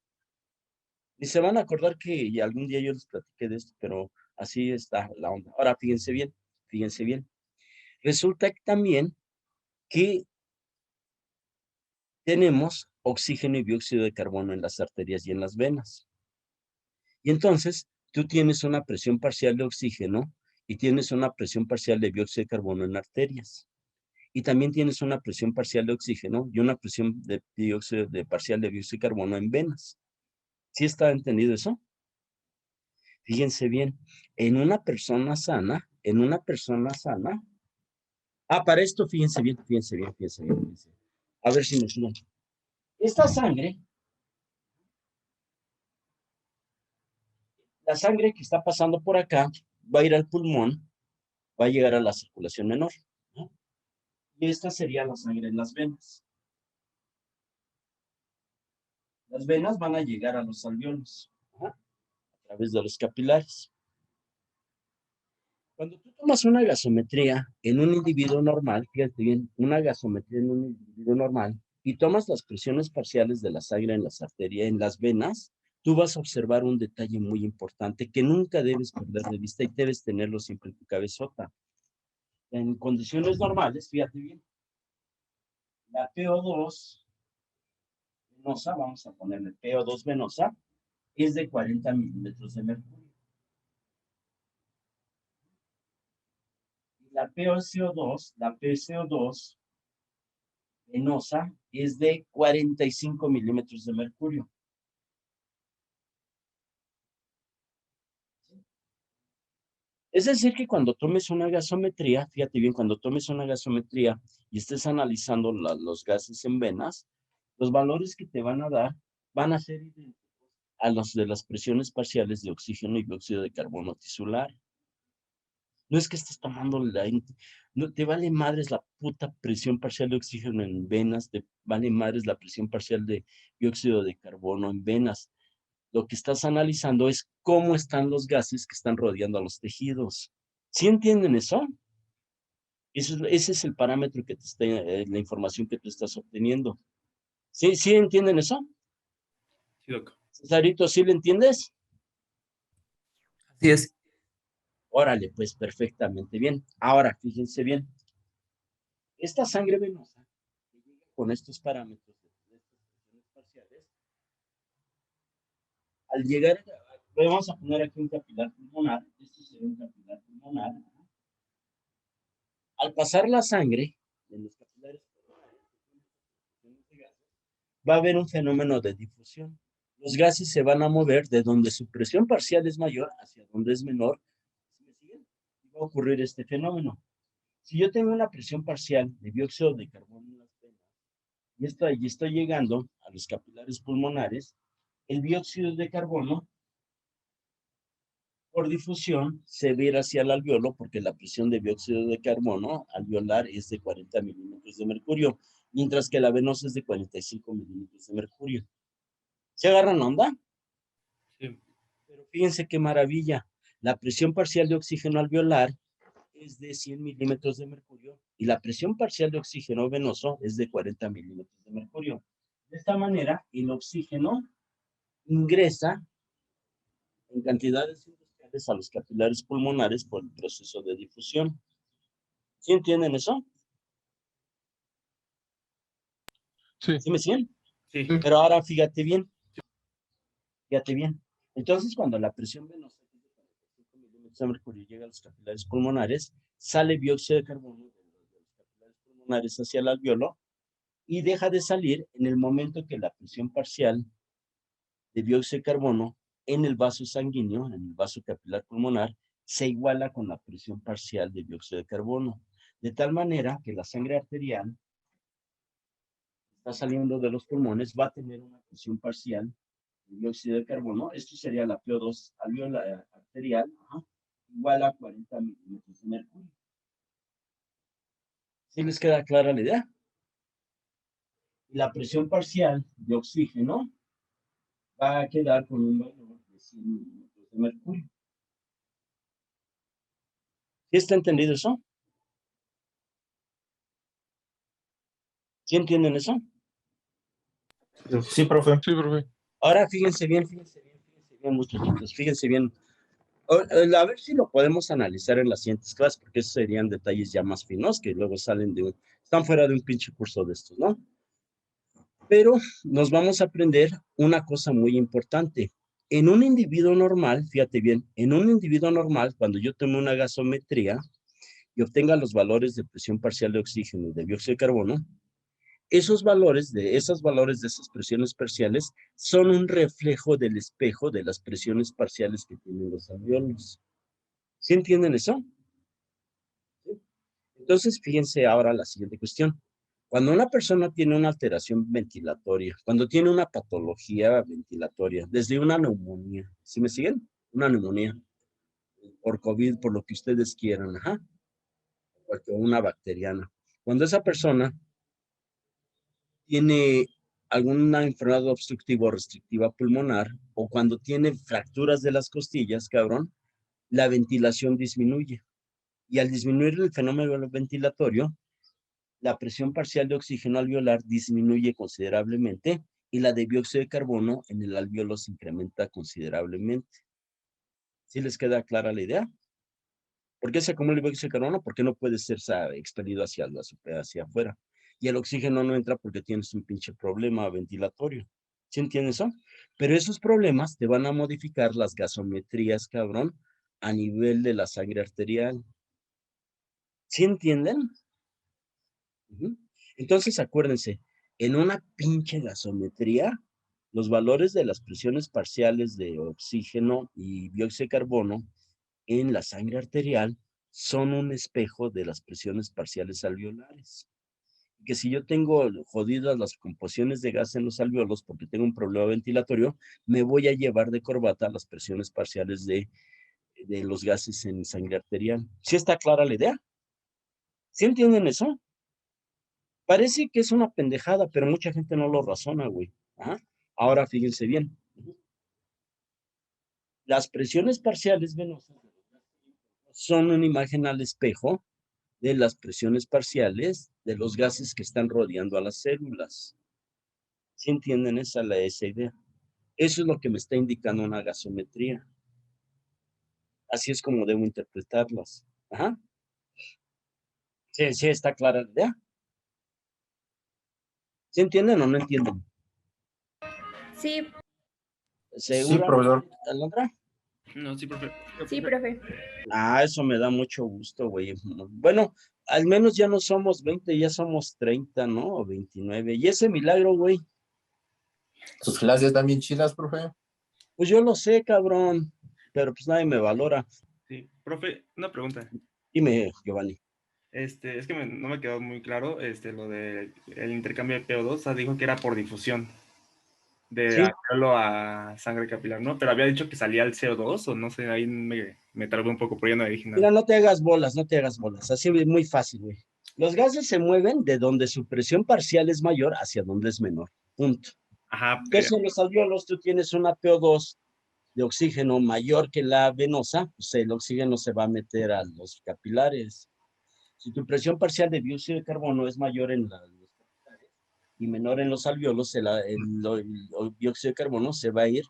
Y se van a acordar que y algún día yo les platiqué de esto, pero así está la onda. Ahora, fíjense bien, fíjense bien. Resulta que también que tenemos oxígeno y dióxido de carbono en las arterias y en las venas. Y entonces, tú tienes una presión parcial de oxígeno y tienes una presión parcial de dióxido de carbono en arterias. Y también tienes una presión parcial de oxígeno y una presión de parcial de dióxido de carbono en venas. ¿Sí está entendido eso? Fíjense bien, en una persona sana, para esto fíjense bien, fíjense bien, fíjense bien, fíjense bien. A ver si me siguen. Esta sangre, la sangre que está pasando por acá, va a ir al pulmón, va a llegar a la circulación menor, ¿no? Y esta sería la sangre en las venas. Las venas van a llegar a los alveolos, ¿no? A través de los capilares. Cuando tú tomas una gasometría en un individuo normal, fíjate bien, una gasometría en un individuo normal, y tomas las presiones parciales de la sangre en las arterias, en las venas, tú vas a observar un detalle muy importante que nunca debes perder de vista y debes tenerlo siempre en tu cabezota. En condiciones normales, fíjate bien, la PO2 venosa, vamos a ponerle PO2 venosa, es de 40 milímetros de mercurio. La PCO2 venosa es de 45 milímetros de mercurio. Es decir, que cuando tomes una gasometría, fíjate bien, cuando tomes una gasometría y estés analizando los gases en venas, los valores que te van a dar van a ser idénticos a los de las presiones parciales de oxígeno y dióxido de carbono tisular. No es que estés tomando no te vale madres la puta presión parcial de oxígeno en venas, te vale madres la presión parcial de dióxido de carbono en venas. Lo que estás analizando es cómo están los gases que están rodeando a los tejidos. ¿Sí entienden eso? Ese es el parámetro que te está, la información que tú estás obteniendo. ¿Sí, sí entienden eso? Sí, doc. Cesarito, ¿sí le entiendes? Así es. Órale, pues perfectamente bien. Ahora, fíjense bien. Esta sangre venosa que llega con estos parámetros de estas presiones parciales, al llegar, vamos a poner aquí un capilar pulmonar, este sería un capilar pulmonar. Al pasar la sangre en los capilares pulmonares, va a haber un fenómeno de difusión. Los gases se van a mover de donde su presión parcial es mayor hacia donde es menor. ¿Sí me siguen? Y va a ocurrir este fenómeno. Si yo tengo una presión parcial de dióxido de carbono en las venas y estoy llegando a los capilares pulmonares, el dióxido de carbono por difusión se va a ir hacia el alveolo porque la presión de dióxido de carbono alveolar es de 40 milímetros de mercurio, mientras que la venosa es de 45 milímetros de mercurio. ¿Se agarran onda? Sí. Pero fíjense qué maravilla. La presión parcial de oxígeno alveolar es de 100 milímetros de mercurio y la presión parcial de oxígeno venoso es de 40 milímetros de mercurio. De esta manera, el oxígeno ingresa en cantidades industriales a los capilares pulmonares por el proceso de difusión. ¿Sí entienden eso? Sí. ¿Sí me siguen? Sí. Pero ahora fíjate bien. Fíjate bien. Entonces, cuando la presión venosa de 45 milímetros de mercurio llega a los capilares pulmonares, sale dióxido de carbono de los capilares pulmonares hacia el alveolo y deja de salir en el momento que la presión parcial de dióxido de carbono en el vaso sanguíneo, en el vaso capilar pulmonar, se iguala con la presión parcial de dióxido de carbono. De tal manera que la sangre arterial que está saliendo de los pulmones va a tener una presión parcial de dióxido de carbono. Esto sería la PO2 alveolar arterial, igual a 40 milímetros de mercurio. ¿Sí les queda clara la idea? Y la presión parcial de oxígeno va a quedar con un valor de 100 milímetros de mercurio. ¿Sí está entendido eso? ¿Sí entienden eso? Sí, profe. Sí, profe. Ahora fíjense bien, muchachitos, fíjense bien. A ver si lo podemos analizar en las siguientes clases, porque esos serían detalles ya más finos que luego salen están fuera de un pinche curso de estos, ¿no? Pero nos vamos a aprender una cosa muy importante. En un individuo normal, fíjate bien, en un individuo normal, cuando yo tome una gasometría y obtenga los valores de presión parcial de oxígeno y de dióxido de carbono, esos valores de esas presiones parciales son un reflejo del espejo de las presiones parciales que tienen los alveolos. ¿Sí entienden eso? ¿Sí? Entonces, fíjense ahora la siguiente cuestión. Cuando una persona tiene una alteración ventilatoria, cuando tiene una patología ventilatoria, desde una neumonía, ¿sí me siguen? Una neumonía, por COVID, por lo que ustedes quieran, o una bacteriana. Cuando esa persona tiene alguna enfermedad obstructiva o restrictiva pulmonar, o cuando tiene fracturas de las costillas, cabrón, la ventilación disminuye. Y al disminuir el fenómeno ventilatorio, la presión parcial de oxígeno alveolar disminuye considerablemente y la de dióxido de carbono en el alveolo se incrementa considerablemente. ¿Sí les queda clara la idea? ¿Por qué se acumula el dióxido de carbono? Porque no puede ser expelido hacia afuera. Y el oxígeno no entra porque tienes un pinche problema ventilatorio. ¿Sí entiendes eso? Pero esos problemas te van a modificar las gasometrías, cabrón, a nivel de la sangre arterial. ¿Sí entienden? Entonces, acuérdense, en una pinche gasometría, los valores de las presiones parciales de oxígeno y dióxido de carbono en la sangre arterial son un espejo de las presiones parciales alveolares. Que si yo tengo jodidas las composiciones de gas en los alveolos porque tengo un problema ventilatorio, me voy a llevar de corbata las presiones parciales de de los gases en sangre arterial. ¿Sí está clara la idea? ¿Sí entienden eso? Parece que es una pendejada, pero mucha gente no lo razona, güey. Ajá. Ahora fíjense bien. Las presiones parciales venosas son una imagen al espejo de las presiones parciales de los gases que están rodeando a las células. ¿Sí entienden esa idea? Eso es lo que me está indicando una gasometría. Así es como debo interpretarlas. Ajá. Sí, sí, está clara la idea. ¿Sí entienden o no entienden? Sí, Sí, profesor. ¿Alondra? No, sí, profe. sí, profe. Ah, eso me da mucho gusto, güey. Bueno, al menos ya no somos 20, ya somos 30, ¿no? O 29. Y ese milagro, güey, Sus clases también chidas, profe. pues yo lo sé, cabrón, pero pues nadie me valora. Sí, profe, una pregunta. Dime, Giovanni. Es que no me quedó muy claro lo del intercambio de PO2. O sea, dijo que era por difusión de Sí, alveolo a sangre capilar, ¿no? Pero había dicho que salía el CO2 o no sé, ahí me trabé un poco, pero ya no dije mira, nada. no te hagas bolas, no te hagas bolas. Así es muy fácil, güey. Los gases se mueven de donde su presión parcial es mayor hacia donde es menor. Punto. Ajá, Entonces, en los alvéolos tú tienes una PO2 de oxígeno mayor que la venosa, pues el oxígeno se va a meter a los capilares. Si tu presión parcial de dióxido de carbono es mayor en los capilares y menor en los alvéolos, el dióxido de carbono se va a ir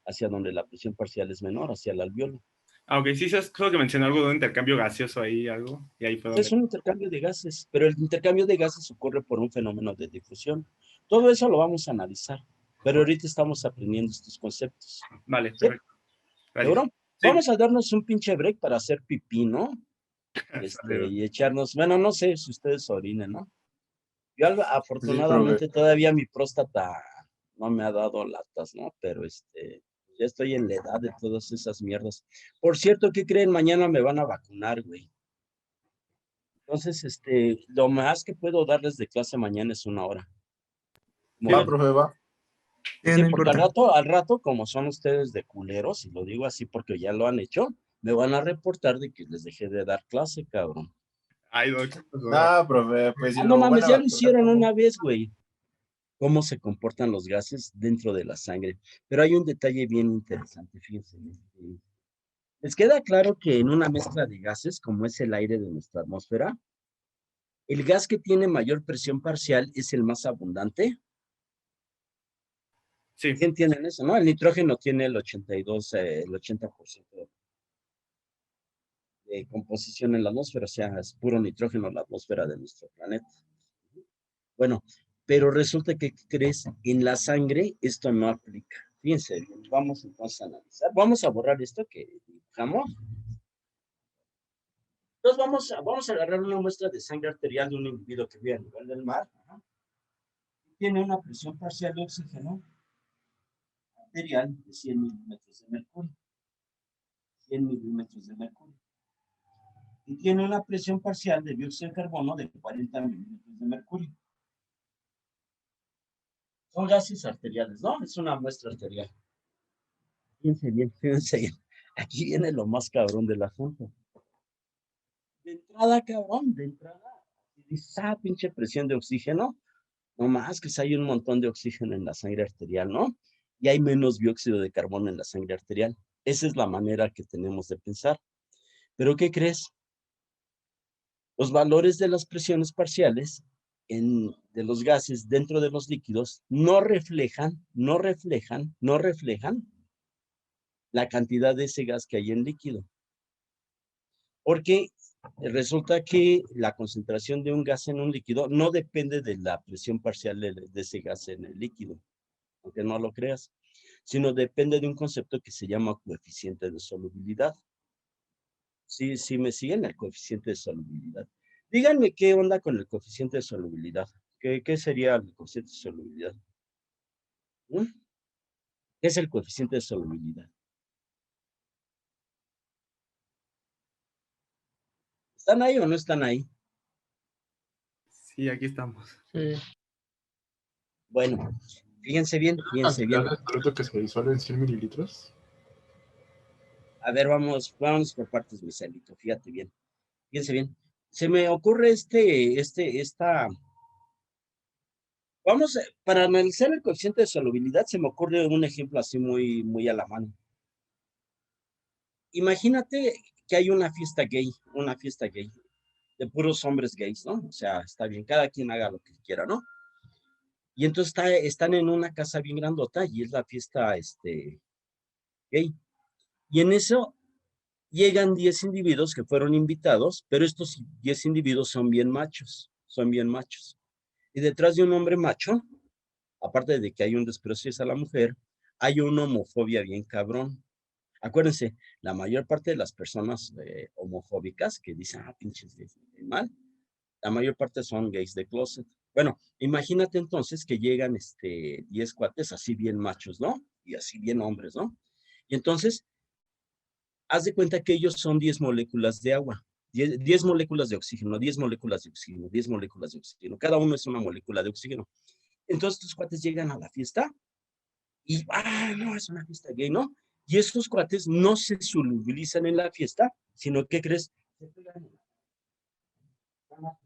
hacia donde la presión parcial es menor, hacia el alvéolo. aunque sí, creo que mencionó algo de un intercambio gaseoso ahí, algo, y ahí fue donde... Es un intercambio de gases, pero el intercambio de gases ocurre por un fenómeno de difusión. Todo eso lo vamos a analizar, pero ahorita estamos aprendiendo estos conceptos. Vale, ¿Sí? perfecto. Gracias. ¿Seguro? Sí. Vamos a darnos un pinche break para hacer pipí, ¿no? Sale. Y echarnos, bueno, no sé si ustedes orinen, ¿no? Yo Sí, profe. afortunadamente todavía mi próstata no me ha dado latas, ¿no? Pero ya estoy en la edad de todas esas mierdas. Por cierto, ¿qué creen? Mañana me van a vacunar, güey. Entonces, lo más que puedo darles de clase mañana es 1 hora. Va, profe, va. Sí, porque al rato, como son ustedes de culeros, y lo digo así porque ya lo han hecho, me van a reportar de que les dejé de dar clase, cabrón. Ay, doc. Ah, profe, pues si Ah, no lo van mames, a ya lo vacunar, hicieron ¿cómo? una vez, güey. Cómo se comportan los gases dentro de la sangre. Pero hay un detalle bien interesante, fíjense. ¿Les queda claro que en una mezcla de gases, como es el aire de nuestra atmósfera, el gas que tiene mayor presión parcial es el más abundante? Sí. ¿Sí entienden eso, no? El nitrógeno tiene el 80% de composición en la atmósfera, o sea, es puro nitrógeno la atmósfera de nuestro planeta. Bueno, pero resulta que, ¿qué crees? En la sangre esto no aplica. Fíjense, vamos entonces a analizar. Vamos a borrar esto que dibujamos. Entonces vamos a agarrar una muestra de sangre arterial de un individuo que vive a nivel del mar. Ajá. Tiene una presión parcial de oxígeno arterial de 100 milímetros de mercurio. 100 milímetros de mercurio. Y tiene una presión parcial de dióxido de carbono de 40 milímetros de mercurio. Son gases arteriales, ¿no? Es una muestra arterial. Fíjense bien, fíjense bien. Aquí viene lo más cabrón del asunto. De entrada, cabrón, de entrada, dices, pinche presión de oxígeno. No más que si hay un montón de oxígeno en la sangre arterial, ¿no? Y hay menos dióxido de carbono en la sangre arterial. Esa es la manera que tenemos de pensar. Pero ¿qué crees? Los valores de las presiones parciales de los gases dentro de los líquidos no reflejan la cantidad de ese gas que hay en líquido. Porque resulta que la concentración de un gas en un líquido no depende de la presión parcial de ese gas en el líquido, aunque no lo creas, sino depende de un concepto que se llama coeficiente de solubilidad. Sí me siguen el coeficiente de solubilidad. Díganme qué onda con el coeficiente de solubilidad. ¿Qué sería el coeficiente de solubilidad? ¿Mm? ¿Qué es el coeficiente de solubilidad? ¿Están ahí o no están ahí? Sí, aquí estamos. Sí. Bueno, fíjense bien, fíjense bien. ¿Cantidad de producto que se disuelve en 100 mililitros? A ver, vamos por partes, Misaelito, fíjate bien. Fíjense bien. Se me ocurre para analizar el coeficiente de solubilidad, se me ocurre un ejemplo así muy, muy a la mano. Imagínate que hay una fiesta gay, de puros hombres gays, ¿no? O sea, está bien, cada quien haga lo que quiera, ¿no? Y entonces están en una casa bien grandota y es la fiesta, gay. Y en eso llegan 10 individuos que fueron invitados, pero estos 10 individuos son bien machos. Y detrás de un hombre macho, aparte de que hay un desprecio hacia la mujer, hay una homofobia bien cabrón. Acuérdense, la mayor parte de las personas homofóbicas que dicen, pinches gays, mal, la mayor parte son gays de closet. Bueno, imagínate entonces que llegan 10 cuates así bien machos, ¿no? Y así bien hombres, ¿no? Y entonces, haz de cuenta que ellos son 10 moléculas de agua, 10 moléculas de oxígeno, 10 moléculas de oxígeno, 10 moléculas de oxígeno. Cada uno es una molécula de oxígeno. Entonces, estos cuates llegan a la fiesta y, no, es una fiesta gay, ¿no? Y esos cuates no se solubilizan en la fiesta, sino, ¿qué crees? Se pegan en la...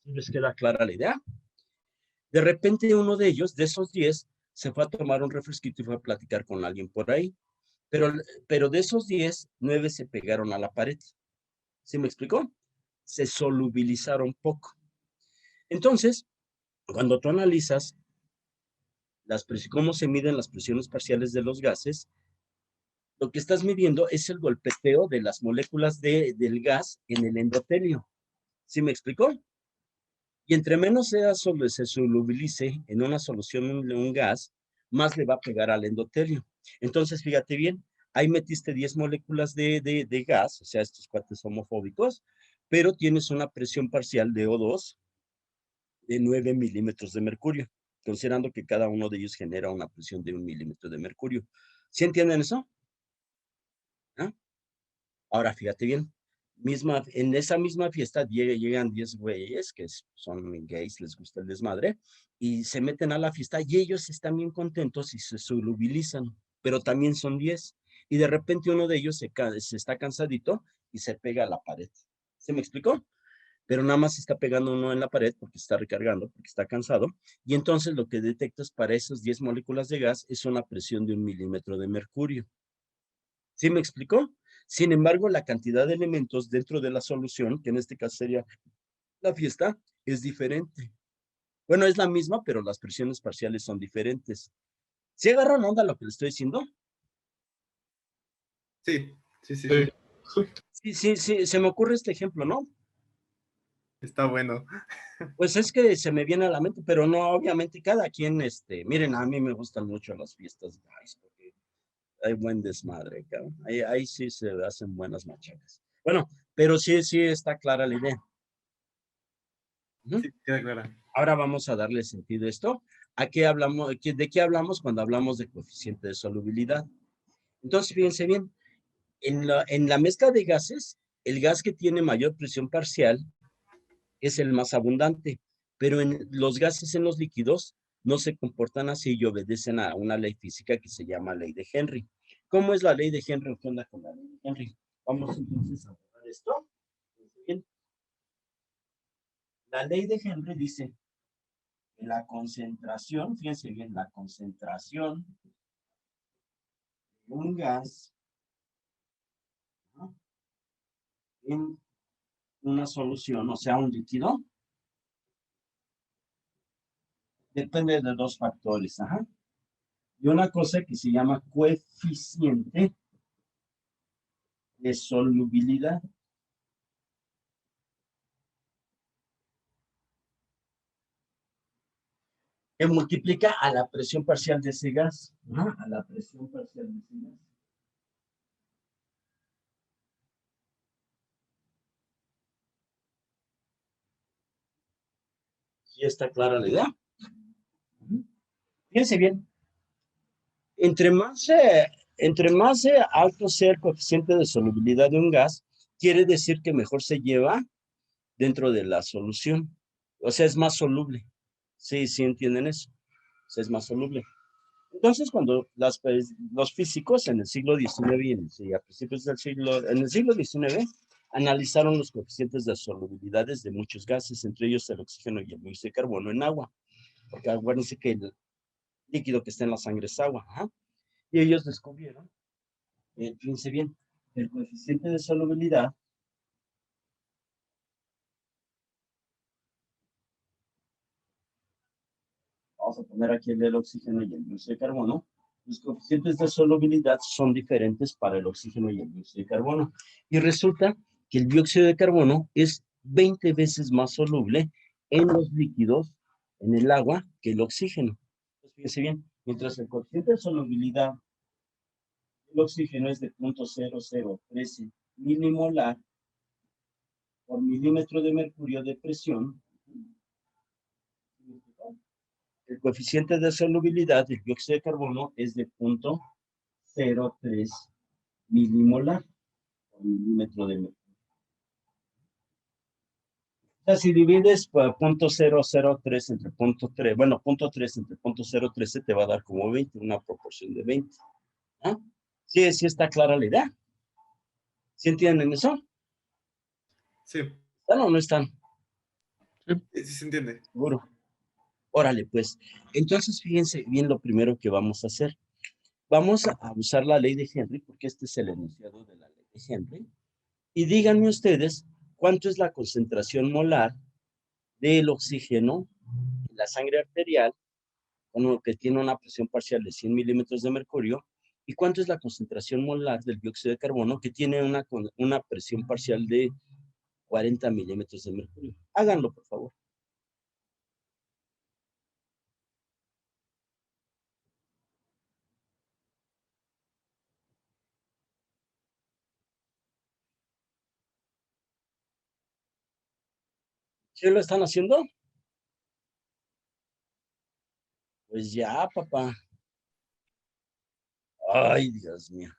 ¿Sí les queda clara la idea? De repente uno de ellos, de esos 10, se fue a tomar un refresquito y fue a platicar con alguien por ahí. Pero de esos 10, 9 se pegaron a la pared. ¿Sí me explicó? Se solubilizaron poco. Entonces, cuando tú analizas cómo se miden las presiones parciales de los gases, lo que estás midiendo es el golpeteo de las moléculas del gas en el endotelio. ¿Sí me explicó? Y entre menos se solubilice en una solución de un gas, más le va a pegar al endotelio. Entonces, fíjate bien, ahí metiste 10 moléculas de gas, o sea, estos cuates homofóbicos, pero tienes una presión parcial de O2 de 9 milímetros de mercurio, considerando que cada uno de ellos genera una presión de 1 milímetro de mercurio. ¿Sí entienden eso? ¿Ah? Ahora, fíjate bien, en esa misma fiesta llegan 10 güeyes que son gays, les gusta el desmadre, y se meten a la fiesta y ellos están bien contentos y se solubilizan, pero también son 10. Y de repente uno de ellos se está cansadito y se pega a la pared. ¿Se me explicó? Pero nada más se está pegando uno en la pared porque está recargando, porque está cansado, y entonces lo que detectas para esas 10 moléculas de gas es una presión de 1 milímetro de mercurio. ¿Sí me explicó? Sin embargo, la cantidad de elementos dentro de la solución, que en este caso sería la fiesta, es diferente. Bueno, es la misma, pero las presiones parciales son diferentes. ¿Sí agarran onda lo que le estoy diciendo? Sí. Sí. Sí, se me ocurre este ejemplo, ¿no? Está bueno. Pues es que se me viene a la mente, pero no, obviamente cada quien, miren, a mí me gustan mucho las fiestas gays, porque hay buen desmadre, cabrón. Ahí sí se hacen buenas machacas. Bueno, pero sí está clara la idea. Sí, queda clara. Ahora vamos a darle sentido a esto. ¿De qué hablamos cuando hablamos de coeficiente de solubilidad? Entonces, fíjense bien, en la mezcla de gases, el gas que tiene mayor presión parcial es el más abundante, pero los gases en los líquidos no se comportan así y obedecen a una ley física que se llama ley de Henry. ¿Cómo es la ley de Henry? ¿Qué onda con la ley de Henry? Vamos entonces a abordar esto. Bien. La ley de Henry dice que la concentración, fíjense bien, la concentración de un gas, ¿no?, en una solución, o sea, un líquido, depende de dos factores. Y una cosa que se llama coeficiente de solubilidad. Que multiplica a la presión parcial de ese gas. A la presión parcial de ese gas. ¿Sí está clara la idea? Fíjense bien. Entre más alto sea el coeficiente de solubilidad de un gas, quiere decir que mejor se lleva dentro de la solución. O sea, es más soluble. Sí entienden eso. O sea, es más soluble. Entonces, cuando los físicos en el siglo XIX y a principios del en el siglo XIX, analizaron los coeficientes de solubilidades de muchos gases, entre ellos el oxígeno y el dióxido de carbono en agua, porque acuérdense que el líquido que está en la sangre es agua, ¿ah? Y ellos descubrieron, fíjense bien, el coeficiente de solubilidad vamos a poner aquí el del oxígeno y el dióxido de carbono. Los coeficientes de solubilidad son diferentes para el oxígeno y el dióxido de carbono. Y resulta que el dióxido de carbono es 20 veces más soluble en los líquidos, en el agua, que el oxígeno. Entonces, fíjense bien, mientras el coeficiente de solubilidad del oxígeno es de 0.0013 milimolar por milímetro de mercurio de presión, el coeficiente de solubilidad del dióxido de carbono es de 0.03 milimolar por milímetro de mercurio. O sea, si divides por 0.003 entre 0.3, bueno, 0.3 entre 0.013 te va a dar como 20, una proporción de 20. ¿Ah? Sí, sí está clara la idea. ¿Sí entienden eso? Sí. ¿Están o no están? Sí se entiende. Seguro. Órale, pues. Entonces, fíjense bien lo primero que vamos a hacer. Vamos a usar la ley de Henry, porque este es el enunciado de la ley de Henry. Y díganme ustedes cuánto es la concentración molar del oxígeno en la sangre arterial, con lo que tiene una presión parcial de 100 milímetros de mercurio, y cuánto es la concentración molar del dióxido de carbono, que tiene una presión parcial de 40 milímetros de mercurio. Háganlo, por favor. ¿Sí lo están haciendo? Pues ya, papá. Ay, Dios mío.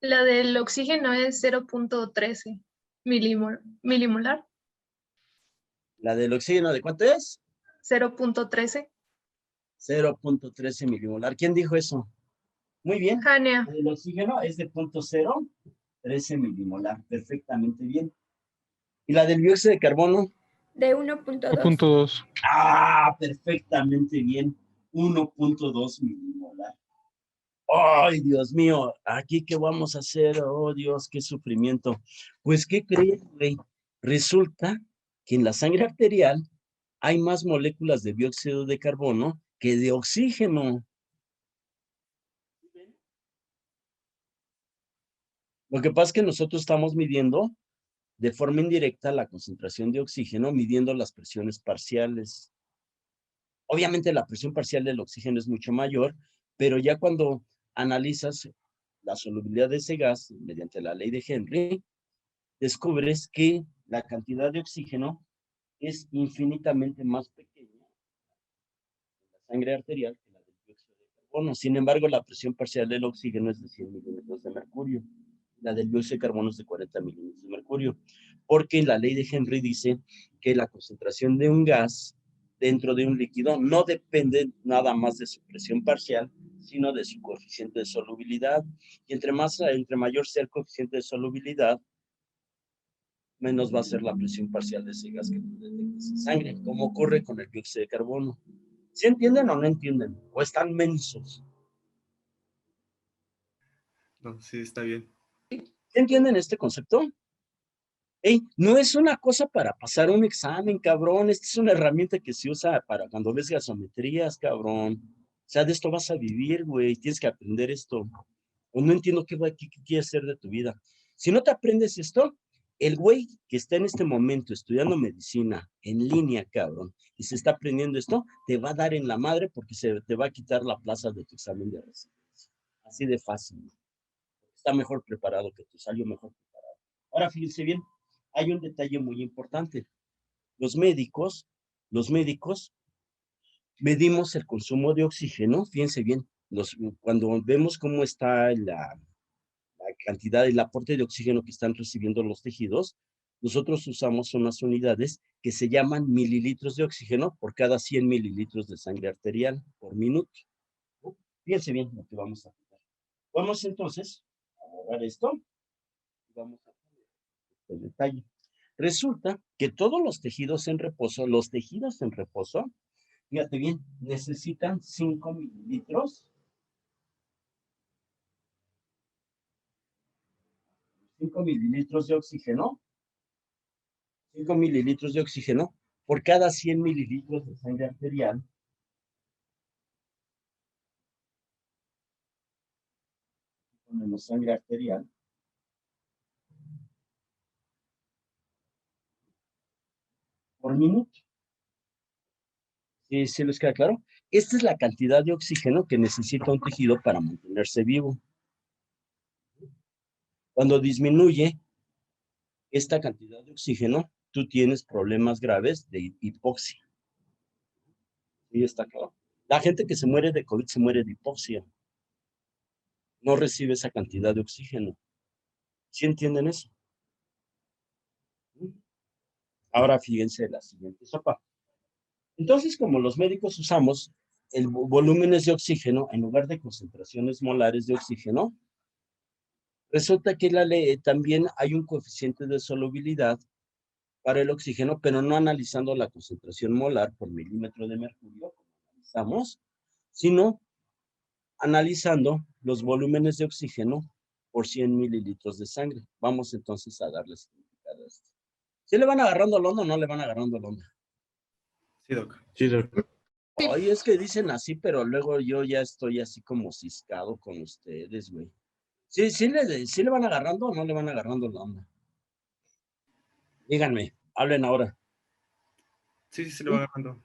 La del oxígeno es 0.13 milimolar. ¿La del oxígeno de cuánto es? 0.13. 0.13 milimolar. ¿Quién dijo eso? Muy bien. Jania. La del oxígeno es de 0.013 milimolar. Perfectamente bien. ¿Y la del dióxido de carbono? De 1.2. 1.2. Ah, perfectamente bien. 1.2 milimolar. Ay, Dios mío, ¿aquí qué vamos a hacer? Oh, Dios, qué sufrimiento. Pues, ¿qué crees, güey? Resulta que en la sangre arterial hay más moléculas de dióxido de carbono que de oxígeno. Lo que pasa es que nosotros estamos midiendo de forma indirecta la concentración de oxígeno, midiendo las presiones parciales. Obviamente la presión parcial del oxígeno es mucho mayor, pero ya cuando analizas la solubilidad de ese gas mediante la ley de Henry, descubres que la cantidad de oxígeno es infinitamente más pequeña en la sangre arterial que la del dióxido de carbono. Sin embargo, la presión parcial del oxígeno es de 100 milímetros de mercurio. La del dióxido de carbono es de 40 milímetros de mercurio, porque la ley de Henry dice que la concentración de un gas dentro de un líquido no depende nada más de su presión parcial, sino de su coeficiente de solubilidad. Y entre mayor sea el coeficiente de solubilidad, menos va a ser la presión parcial de ese gas que tú detectas en sangre, como ocurre con el dióxido de carbono. ¿Sí entienden o no entienden? ¿O están mensos? No, sí, está bien. ¿Sí entienden este concepto? Ey, no es una cosa para pasar un examen, cabrón. Esta es una herramienta que se usa para cuando ves gasometrías, cabrón. O sea, de esto vas a vivir, güey. Tienes que aprender esto. O no entiendo qué quieres hacer de tu vida. Si no te aprendes esto, el güey que está en este momento estudiando medicina en línea, cabrón, y se está aprendiendo esto, te va a dar en la madre porque se te va a quitar la plaza de tu examen de residencia. Así de fácil. Está mejor preparado que tú, salió mejor preparado. Ahora, fíjense bien, hay un detalle muy importante. Los médicos medimos el consumo de oxígeno, fíjense bien, cuando vemos cómo está la cantidad, el aporte de oxígeno que están recibiendo los tejidos, nosotros usamos unas unidades que se llaman mililitros de oxígeno por cada 100 mililitros de sangre arterial por minuto. Fíjense bien lo que vamos a hacer. Vamos entonces a borrar esto y vamos a poner el detalle. Resulta que todos los tejidos en reposo, fíjate bien, necesitan 5 mililitros. 5 mililitros de oxígeno. 5 mililitros de oxígeno por cada 100 mililitros de sangre arterial. Ponemos sangre arterial. Por minuto. ¿Sí, sí les queda claro? Esta es la cantidad de oxígeno que necesita un tejido para mantenerse vivo. Cuando disminuye esta cantidad de oxígeno, tú tienes problemas graves de hipoxia. ¿Sí está claro? La gente que se muere de COVID se muere de hipoxia. No recibe esa cantidad de oxígeno. ¿Sí entienden eso? Ahora fíjense la siguiente sopa. Entonces, como los médicos usamos volúmenes de oxígeno en lugar de concentraciones molares de oxígeno, resulta que también hay un coeficiente de solubilidad para el oxígeno, pero no analizando la concentración molar por milímetro de mercurio, como analizamos, sino analizando los volúmenes de oxígeno por 100 mililitros de sangre. Vamos entonces a darle significado a esto. ¿Sí le van agarrando la onda o no le van agarrando la onda? Sí, Doc. Sí, Doc. Ay, es que dicen así, pero luego yo ya estoy así como ciscado con ustedes, güey. ¿Sí le van agarrando o no le van agarrando la onda? Díganme, hablen ahora. Sí, se le va agarrando.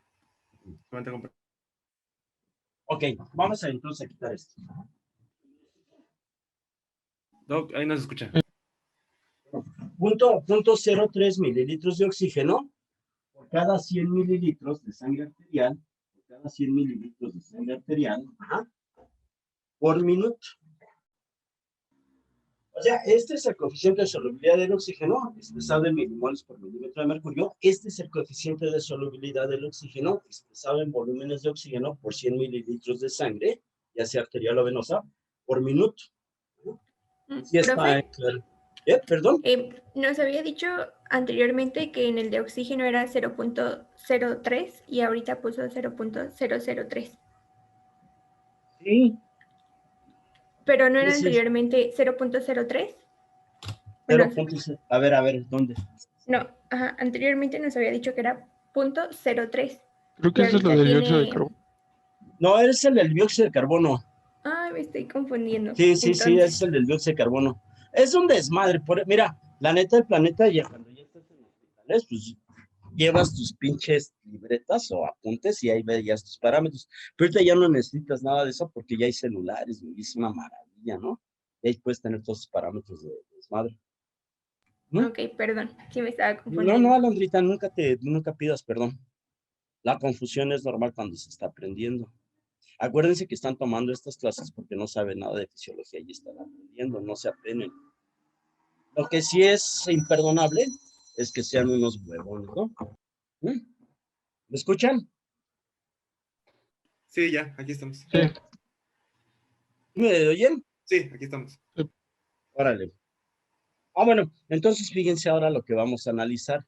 Ok, vamos a entonces a quitar esto. Doc, ahí no se escucha. Punto 0.03 mililitros de oxígeno por cada 100 mililitros de sangre arterial, por minuto. O sea, este es el coeficiente de solubilidad del oxígeno expresado en milimoles por milímetro de mercurio. Este es el coeficiente de solubilidad del oxígeno expresado en volúmenes de oxígeno por 100 mililitros de sangre, ya sea arterial o venosa, por minuto. Sí está claro. Perdón. Nos había dicho anteriormente que en el de oxígeno era 0.03 y ahorita puso 0.003. Sí. Pero no era anteriormente 0.03. A ver, ¿dónde? No, ajá, anteriormente nos había dicho que era 0.03. Creo que eso es lo del dióxido de carbono. No, es el del dióxido de carbono. Ay, me estoy confundiendo. Sí, es el del dióxido de carbono. Es un desmadre. Mira, la neta del planeta, cuando ya estás en hospitales, pues llevas tus pinches libretas o apuntes y ahí veías tus parámetros. Pero ahorita ya no necesitas nada de eso porque ya hay celulares, güey, es una maravilla, ¿no? Y ahí puedes tener todos tus parámetros de desmadre. Ok, perdón, sí me estaba confundiendo. No, Alondrita, nunca pidas perdón. La confusión es normal cuando se está aprendiendo. Acuérdense que están tomando estas clases porque no saben nada de fisiología y están aprendiendo, no se apenen. Lo que sí es imperdonable es que sean unos huevones, ¿no? ¿Me escuchan? Sí, ya, aquí estamos. Sí. ¿Me oyen? Sí, aquí estamos. Órale. Bueno, entonces fíjense ahora lo que vamos a analizar.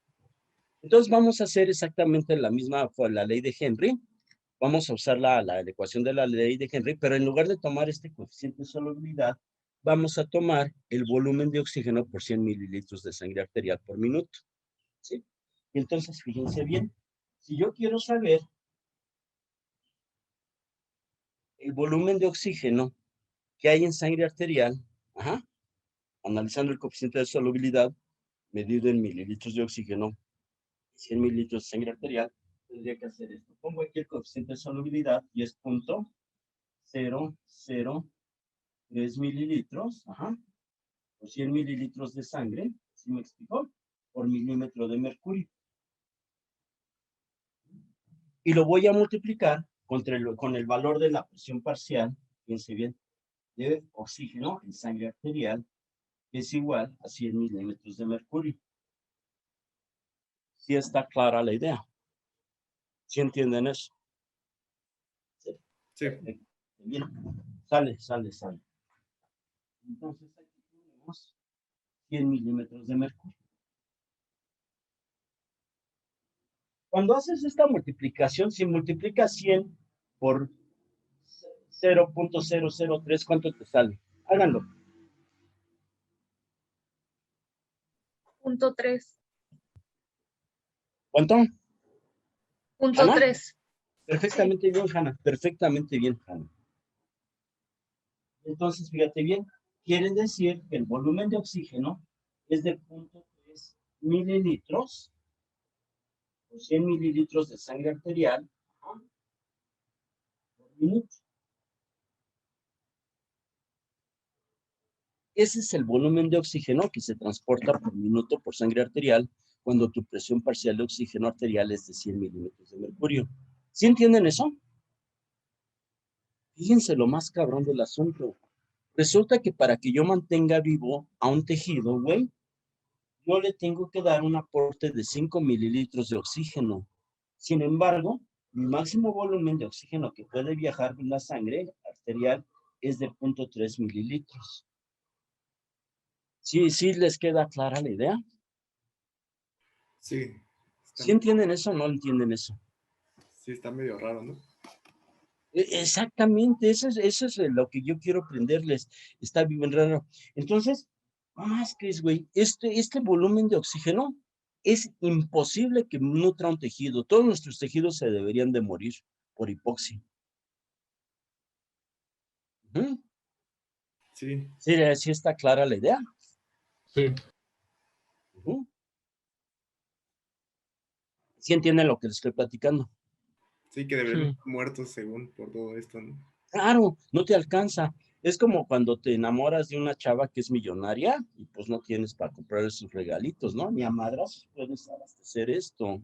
Entonces vamos a hacer exactamente la misma, la ley de Henry. Vamos a usar la ecuación de la ley de Henry, pero en lugar de tomar este coeficiente de solubilidad, vamos a tomar el volumen de oxígeno por 100 mililitros de sangre arterial por minuto. ¿Sí? Y entonces, fíjense bien, si yo quiero saber el volumen de oxígeno que hay en sangre arterial, analizando el coeficiente de solubilidad, medido en mililitros de oxígeno, 100 mililitros de sangre arterial, tendría que hacer esto. Pongo aquí el coeficiente de solubilidad y es 0.003 mililitros, por 100 mililitros de sangre, ¿sí me explicó? Por milímetro de mercurio. Y lo voy a multiplicar con el valor de la presión parcial, fíjense bien, de oxígeno en sangre arterial, que es igual a 100 milímetros de mercurio. Sí está clara la idea. ¿Sí entienden eso? Sí. Perfecto. Bien. Sale. Entonces aquí tenemos 100 milímetros de mercurio. Cuando haces esta multiplicación, si multiplicas 100 por 0.003, ¿cuánto te sale? Háganlo. Punto 3. ¿Cuánto? Punto ¿Hanna? 3. Perfectamente bien, Hanna. Perfectamente bien, Hanna. Entonces, fíjate bien, quiere decir que el volumen de oxígeno es de 0.3 mililitros o 100 mililitros de sangre arterial por minuto. Ese es el volumen de oxígeno que se transporta por minuto por sangre arterial cuando tu presión parcial de oxígeno arterial es de 100 milímetros de mercurio. ¿Sí entienden eso? Fíjense lo más cabrón del asunto. Resulta que para que yo mantenga vivo a un tejido, güey, yo le tengo que dar un aporte de 5 mililitros de oxígeno. Sin embargo, mi máximo volumen de oxígeno que puede viajar en la sangre arterial es de 0.3 mililitros. ¿Sí les queda clara la idea? Sí. ¿Sí entienden eso o no entienden eso? Sí, está medio raro, ¿no? Exactamente, eso es lo que yo quiero aprenderles. Está bien raro. Entonces, más que es, güey, este volumen de oxígeno es imposible que nutra un tejido. Todos nuestros tejidos se deberían de morir por hipoxia. ¿Mm? Sí. ¿Sí está clara la idea? Sí. ¿Sí entienden lo que les estoy platicando? Sí, que deberían estar muertos según por todo esto, ¿no? Claro, no te alcanza. Es como cuando te enamoras de una chava que es millonaria y pues no tienes para comprar sus regalitos, ¿no? Ni a madras puedes abastecer esto.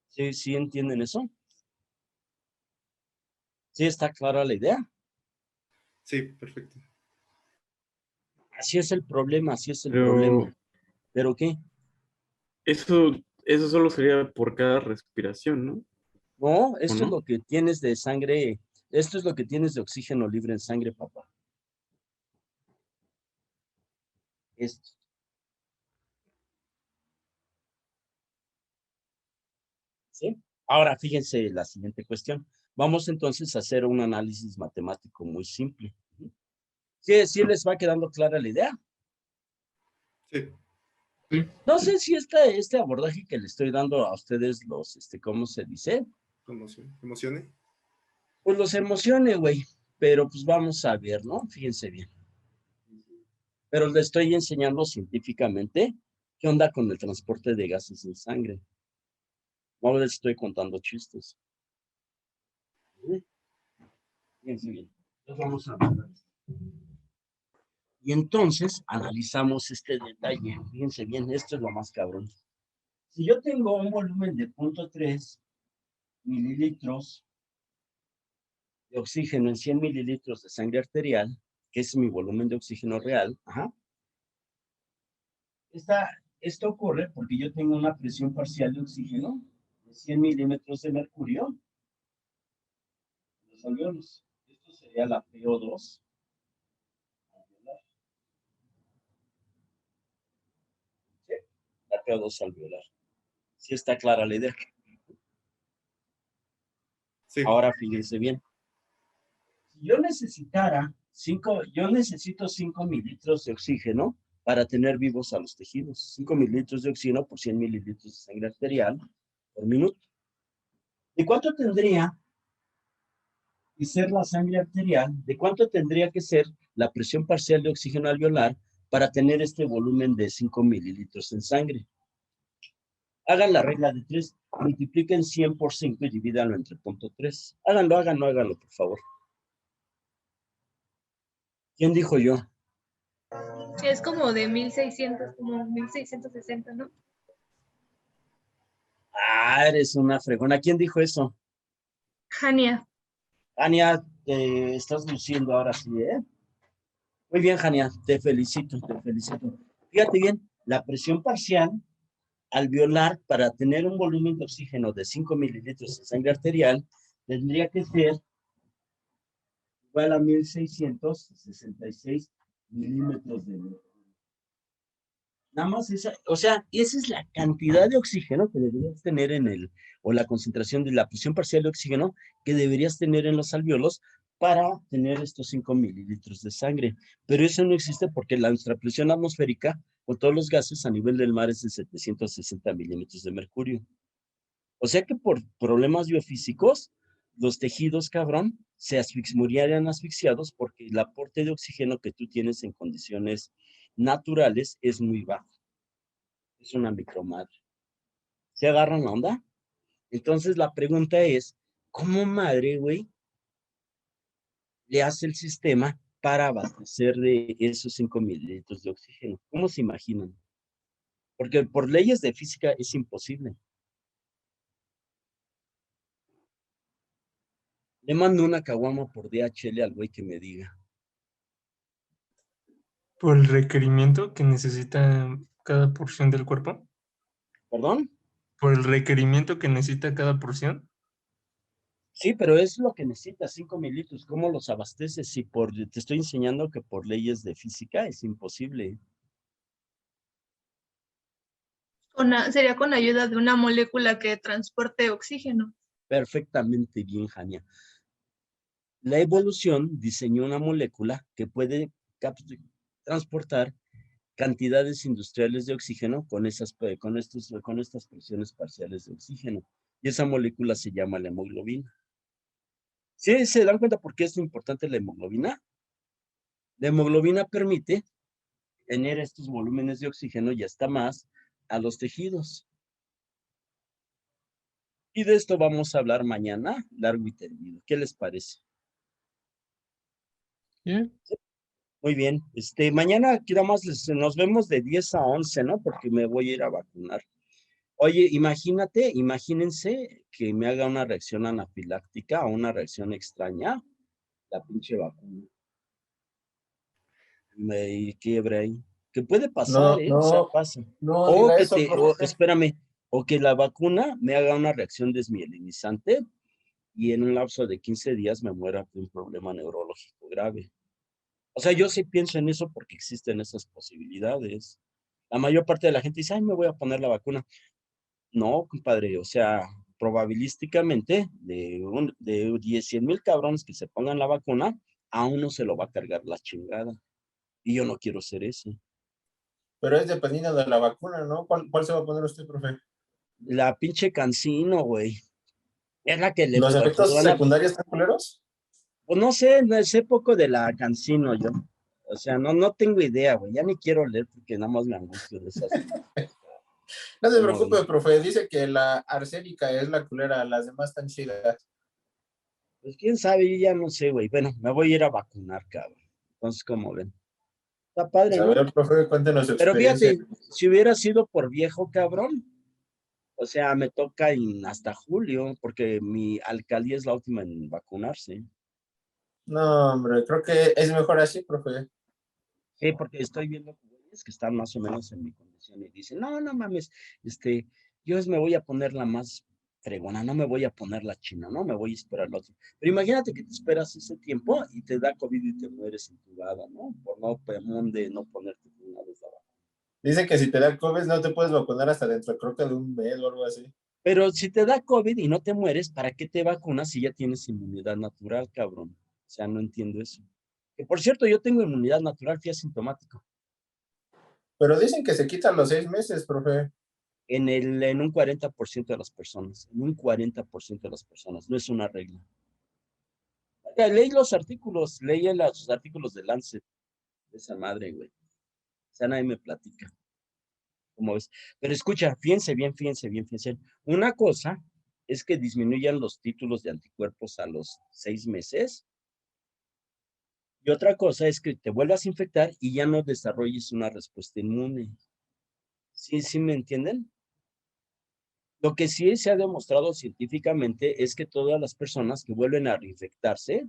¿Sí entienden eso? ¿Sí está clara la idea? Sí, perfecto. Así es el problema, así es el Pero problema. ¿Pero qué? eso solo sería por cada respiración, ¿no? No, ¿O esto es no? lo que tienes de sangre, esto es lo que tienes de oxígeno libre en sangre, papá. Esto. ¿Sí? Ahora fíjense la siguiente cuestión. Vamos entonces a hacer un análisis matemático muy simple. ¿Sí les va quedando clara la idea? Sí. No sé si este abordaje que le estoy dando a ustedes ¿cómo se dice? ¿Emocione? Pues los emocione, güey. Pero pues vamos a ver, ¿no? Fíjense bien. Pero le estoy enseñando científicamente qué onda con el transporte de gases en sangre. No les estoy contando chistes. Fíjense bien. Entonces vamos a ver. Y entonces analizamos este detalle. Fíjense bien, esto es lo más cabrón. Si yo tengo un volumen de 0.3 mililitros de oxígeno en 100 mililitros de sangre arterial, que es mi volumen de oxígeno real, esto ocurre porque yo tengo una presión parcial de oxígeno de 100 milímetros de mercurio en los alveolos. Esto sería la PO2 alveolar. ¿Sí? La PO2 alveolar. ¿Sí está clara la idea? Sí. Ahora fíjense bien. Si yo necesito 5 mililitros de oxígeno para tener vivos a los tejidos. 5 mililitros de oxígeno por 100 mililitros de sangre arterial por minuto. ¿De cuánto tendría que ser la sangre arterial? ¿De cuánto tendría que ser la presión parcial de oxígeno alveolar para tener este volumen de 5 mililitros en sangre? Hagan la regla de 3, multipliquen 100 por 5 y divídanlo entre 0.3. Háganlo, por favor. ¿Quién dijo yo? Es como de 1600, como 1660, ¿no? Eres una fregona. ¿Quién dijo eso? Jania. Ania, te estás luciendo ahora sí, ¿eh? Muy bien, Jania, te felicito. Fíjate bien, la presión parcial alveolar, para tener un volumen de oxígeno de 5 mililitros de sangre arterial, tendría que ser igual a 1666 milímetros de mercurio. Nada más esa, o sea, esa es la cantidad de oxígeno que deberías tener o la concentración de la presión parcial de oxígeno que deberías tener en los alvéolos para tener estos 5 mililitros de sangre. Pero eso no existe porque nuestra presión atmosférica con todos los gases a nivel del mar es de 760 milímetros de mercurio. O sea que por problemas biofísicos, los tejidos, cabrón, morirían asfixiados porque el aporte de oxígeno que tú tienes en condiciones naturales es muy bajo. Es una micromadre. ¿Se agarran la onda? Entonces la pregunta es, ¿cómo madre, güey, le hace el sistema para abastecer de esos 5 mililitros de oxígeno? ¿Cómo se imaginan? Porque por leyes de física es imposible. Le mando una caguama por DHL al güey que me diga. Por el requerimiento que necesita cada porción del cuerpo. ¿Perdón? Por el requerimiento que necesita cada porción. Sí, pero es lo que necesitas, 5 mililitros. ¿Cómo los abasteces? Si te estoy enseñando que por leyes de física es imposible. Sería con ayuda de una molécula que transporte oxígeno. Perfectamente bien, Jania. La evolución diseñó una molécula que puede transportar cantidades industriales de oxígeno con estas presiones parciales de oxígeno. Y esa molécula se llama la hemoglobina. ¿Sí se dan cuenta por qué es importante la hemoglobina? La hemoglobina permite tener estos volúmenes de oxígeno y hasta más a los tejidos. Y de esto vamos a hablar mañana, largo y tendido. ¿Qué les parece? Bien. Muy bien. Mañana aquí nada más nos vemos de 10 a 11, ¿no? Porque me voy a ir a vacunar. Oye, imagínense que me haga una reacción anafiláctica o una reacción extraña, la pinche vacuna. Me quiebre ahí. ¿Qué puede pasar, No, O sea, no, pasa. no O diga que eso, profe. espérame, o que la vacuna me haga una reacción desmielinizante y en un lapso de 15 días me muera de un problema neurológico grave. O sea, yo sí pienso en eso porque existen esas posibilidades. La mayor parte de la gente dice, ay, me voy a poner la vacuna. No, compadre, o sea, probabilísticamente, de 100,000 cabrones que se pongan la vacuna, a uno se lo va a cargar la chingada. Y yo no quiero ser ese. Pero es dependiendo de la vacuna, ¿no? ¿Cuál se va a poner usted, profe? La pinche Cancino, güey. Es la que le ¿Los efectos van a... secundarios están culeros? Pues no sé, poco de la Cancino yo. O sea, no tengo idea, güey. Ya ni quiero leer porque nada más me angustio de esas. No se preocupe, profe. Dice que la arsénica es la culera, las demás están chidas. Pues quién sabe, yo ya no sé, güey. Bueno, me voy a ir a vacunar, cabrón. Entonces, como ven. Está padre, A ¿no? ver, profe, cuéntenos su Pero experiencia. fíjate, si hubiera sido por viejo, cabrón, o sea, me toca hasta julio, porque mi alcaldía es la última en vacunarse. No, hombre, creo que es mejor así, profe. Sí, porque estoy viendo güeyes que están más o menos en mi condición y dicen, no mames, yo me voy a poner la más fregona, no me voy a poner la china, no me voy a esperar la otra. Pero imagínate que te esperas ese tiempo y te da COVID y te mueres intubada, ¿no? Por no ponerte una vez la vacuna. Dice que si te da COVID no te puedes vacunar hasta dentro, creo que de un mes o algo así. Pero si te da COVID y no te mueres, ¿para qué te vacunas si ya tienes inmunidad natural, cabrón? O sea, no entiendo eso. Que por cierto, yo tengo inmunidad natural, fui asintomático. Pero dicen que se quitan los 6 meses, profe. En un 40% de las personas, en un 40% de las personas, no es una regla. Leí los artículos de Lancet, de esa madre, güey. O sea, nadie me platica. ¿Cómo ves? Pero escucha, fíjense bien. Una cosa es que disminuyan los títulos de anticuerpos a los 6 meses. Y otra cosa es que te vuelvas a infectar y ya no desarrolles una respuesta inmune. ¿Sí me entienden? Lo que sí se ha demostrado científicamente es que todas las personas que vuelven a reinfectarse,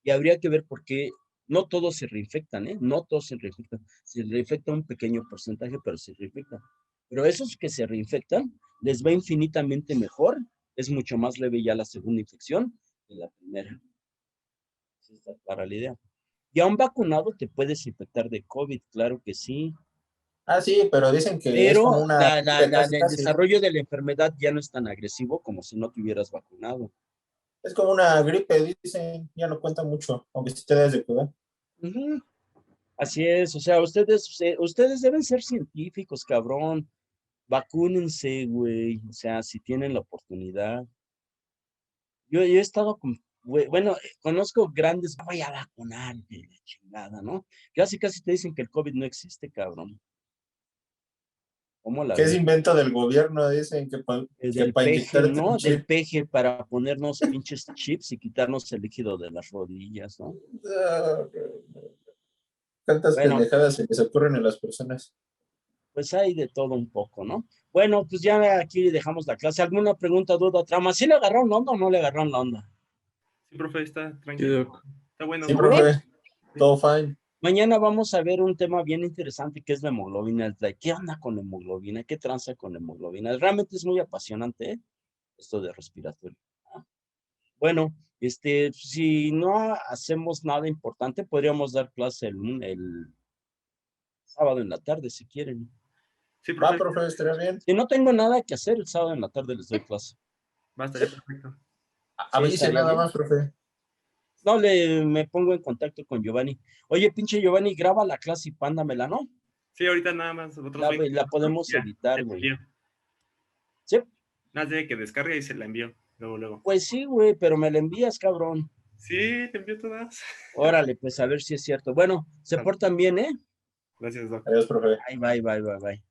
y habría que ver por qué No todos se reinfectan, ¿eh? No todos se reinfectan. Se reinfecta un pequeño porcentaje, pero se reinfectan. Pero esos que se reinfectan, les va infinitamente mejor. Es mucho más leve ya la segunda infección que la primera. Esa está clara la idea. Y a un vacunado te puedes infectar de COVID, claro que sí. Ah, sí, pero dicen que es Pero como una gripe casi, el casi. desarrollo de la enfermedad ya no es tan agresivo como si no te hubieras vacunado. Es como una gripe, dicen, ya no cuenta mucho, aunque sí te debes de cuidar. Ujú. Así es, o sea, ustedes deben ser científicos, cabrón. Vacúnense, güey. O sea, si tienen la oportunidad. Yo he estado con, bueno, conozco grandes, voy a vacunar, de la chingada, ¿no? Casi te dicen que el COVID no existe, cabrón. ¿Cómo la Que es ves? invento del gobierno, dicen que Del para peje, inyectarte un ¿no? Del chip. peje para ponernos pinches chips y quitarnos el líquido de las rodillas, ¿no? Tantas Bueno, pendejadas se les ocurren a las personas. pues hay de todo un poco, ¿no? Bueno, pues ya aquí dejamos la clase. ¿Alguna pregunta, duda, trama? ¿Sí le agarraron la onda o no le agarraron la onda? Sí, profe, está Sí, tranquilo. Doc. Está bueno. Sí, ¿Seguro? profe, todo fine. Mañana vamos a ver un tema bien interesante que es la hemoglobina. ¿Qué onda con la hemoglobina? ¿Qué tranza con la hemoglobina? Realmente es muy apasionante, ¿eh? Esto de respiratorio. ¿Ah? Bueno, si no hacemos nada importante, podríamos dar clase el sábado en la tarde, si quieren. Sí, Va, profe, profe, estaría bien. Si no tengo nada que hacer, el sábado en la tarde les doy clase. va a estar perfecto. ¿Sí Avise estaría nada bien? más, profe. No, me pongo en contacto con Giovanni. Oye, pinche Giovanni, graba la clase y pándamela, ¿no? Sí, ahorita nada más, otros La, 20 la minutos, podemos ya, editar, te la güey. envío. ¿Sí? Nada más de que descargue y se la envío. Luego. Pues sí, güey, pero me la envías, cabrón. Sí, te envío todas. Órale, pues a ver si es cierto. Bueno, se portan bien, ¿eh? Gracias, Doc. Adiós, profe. Bye.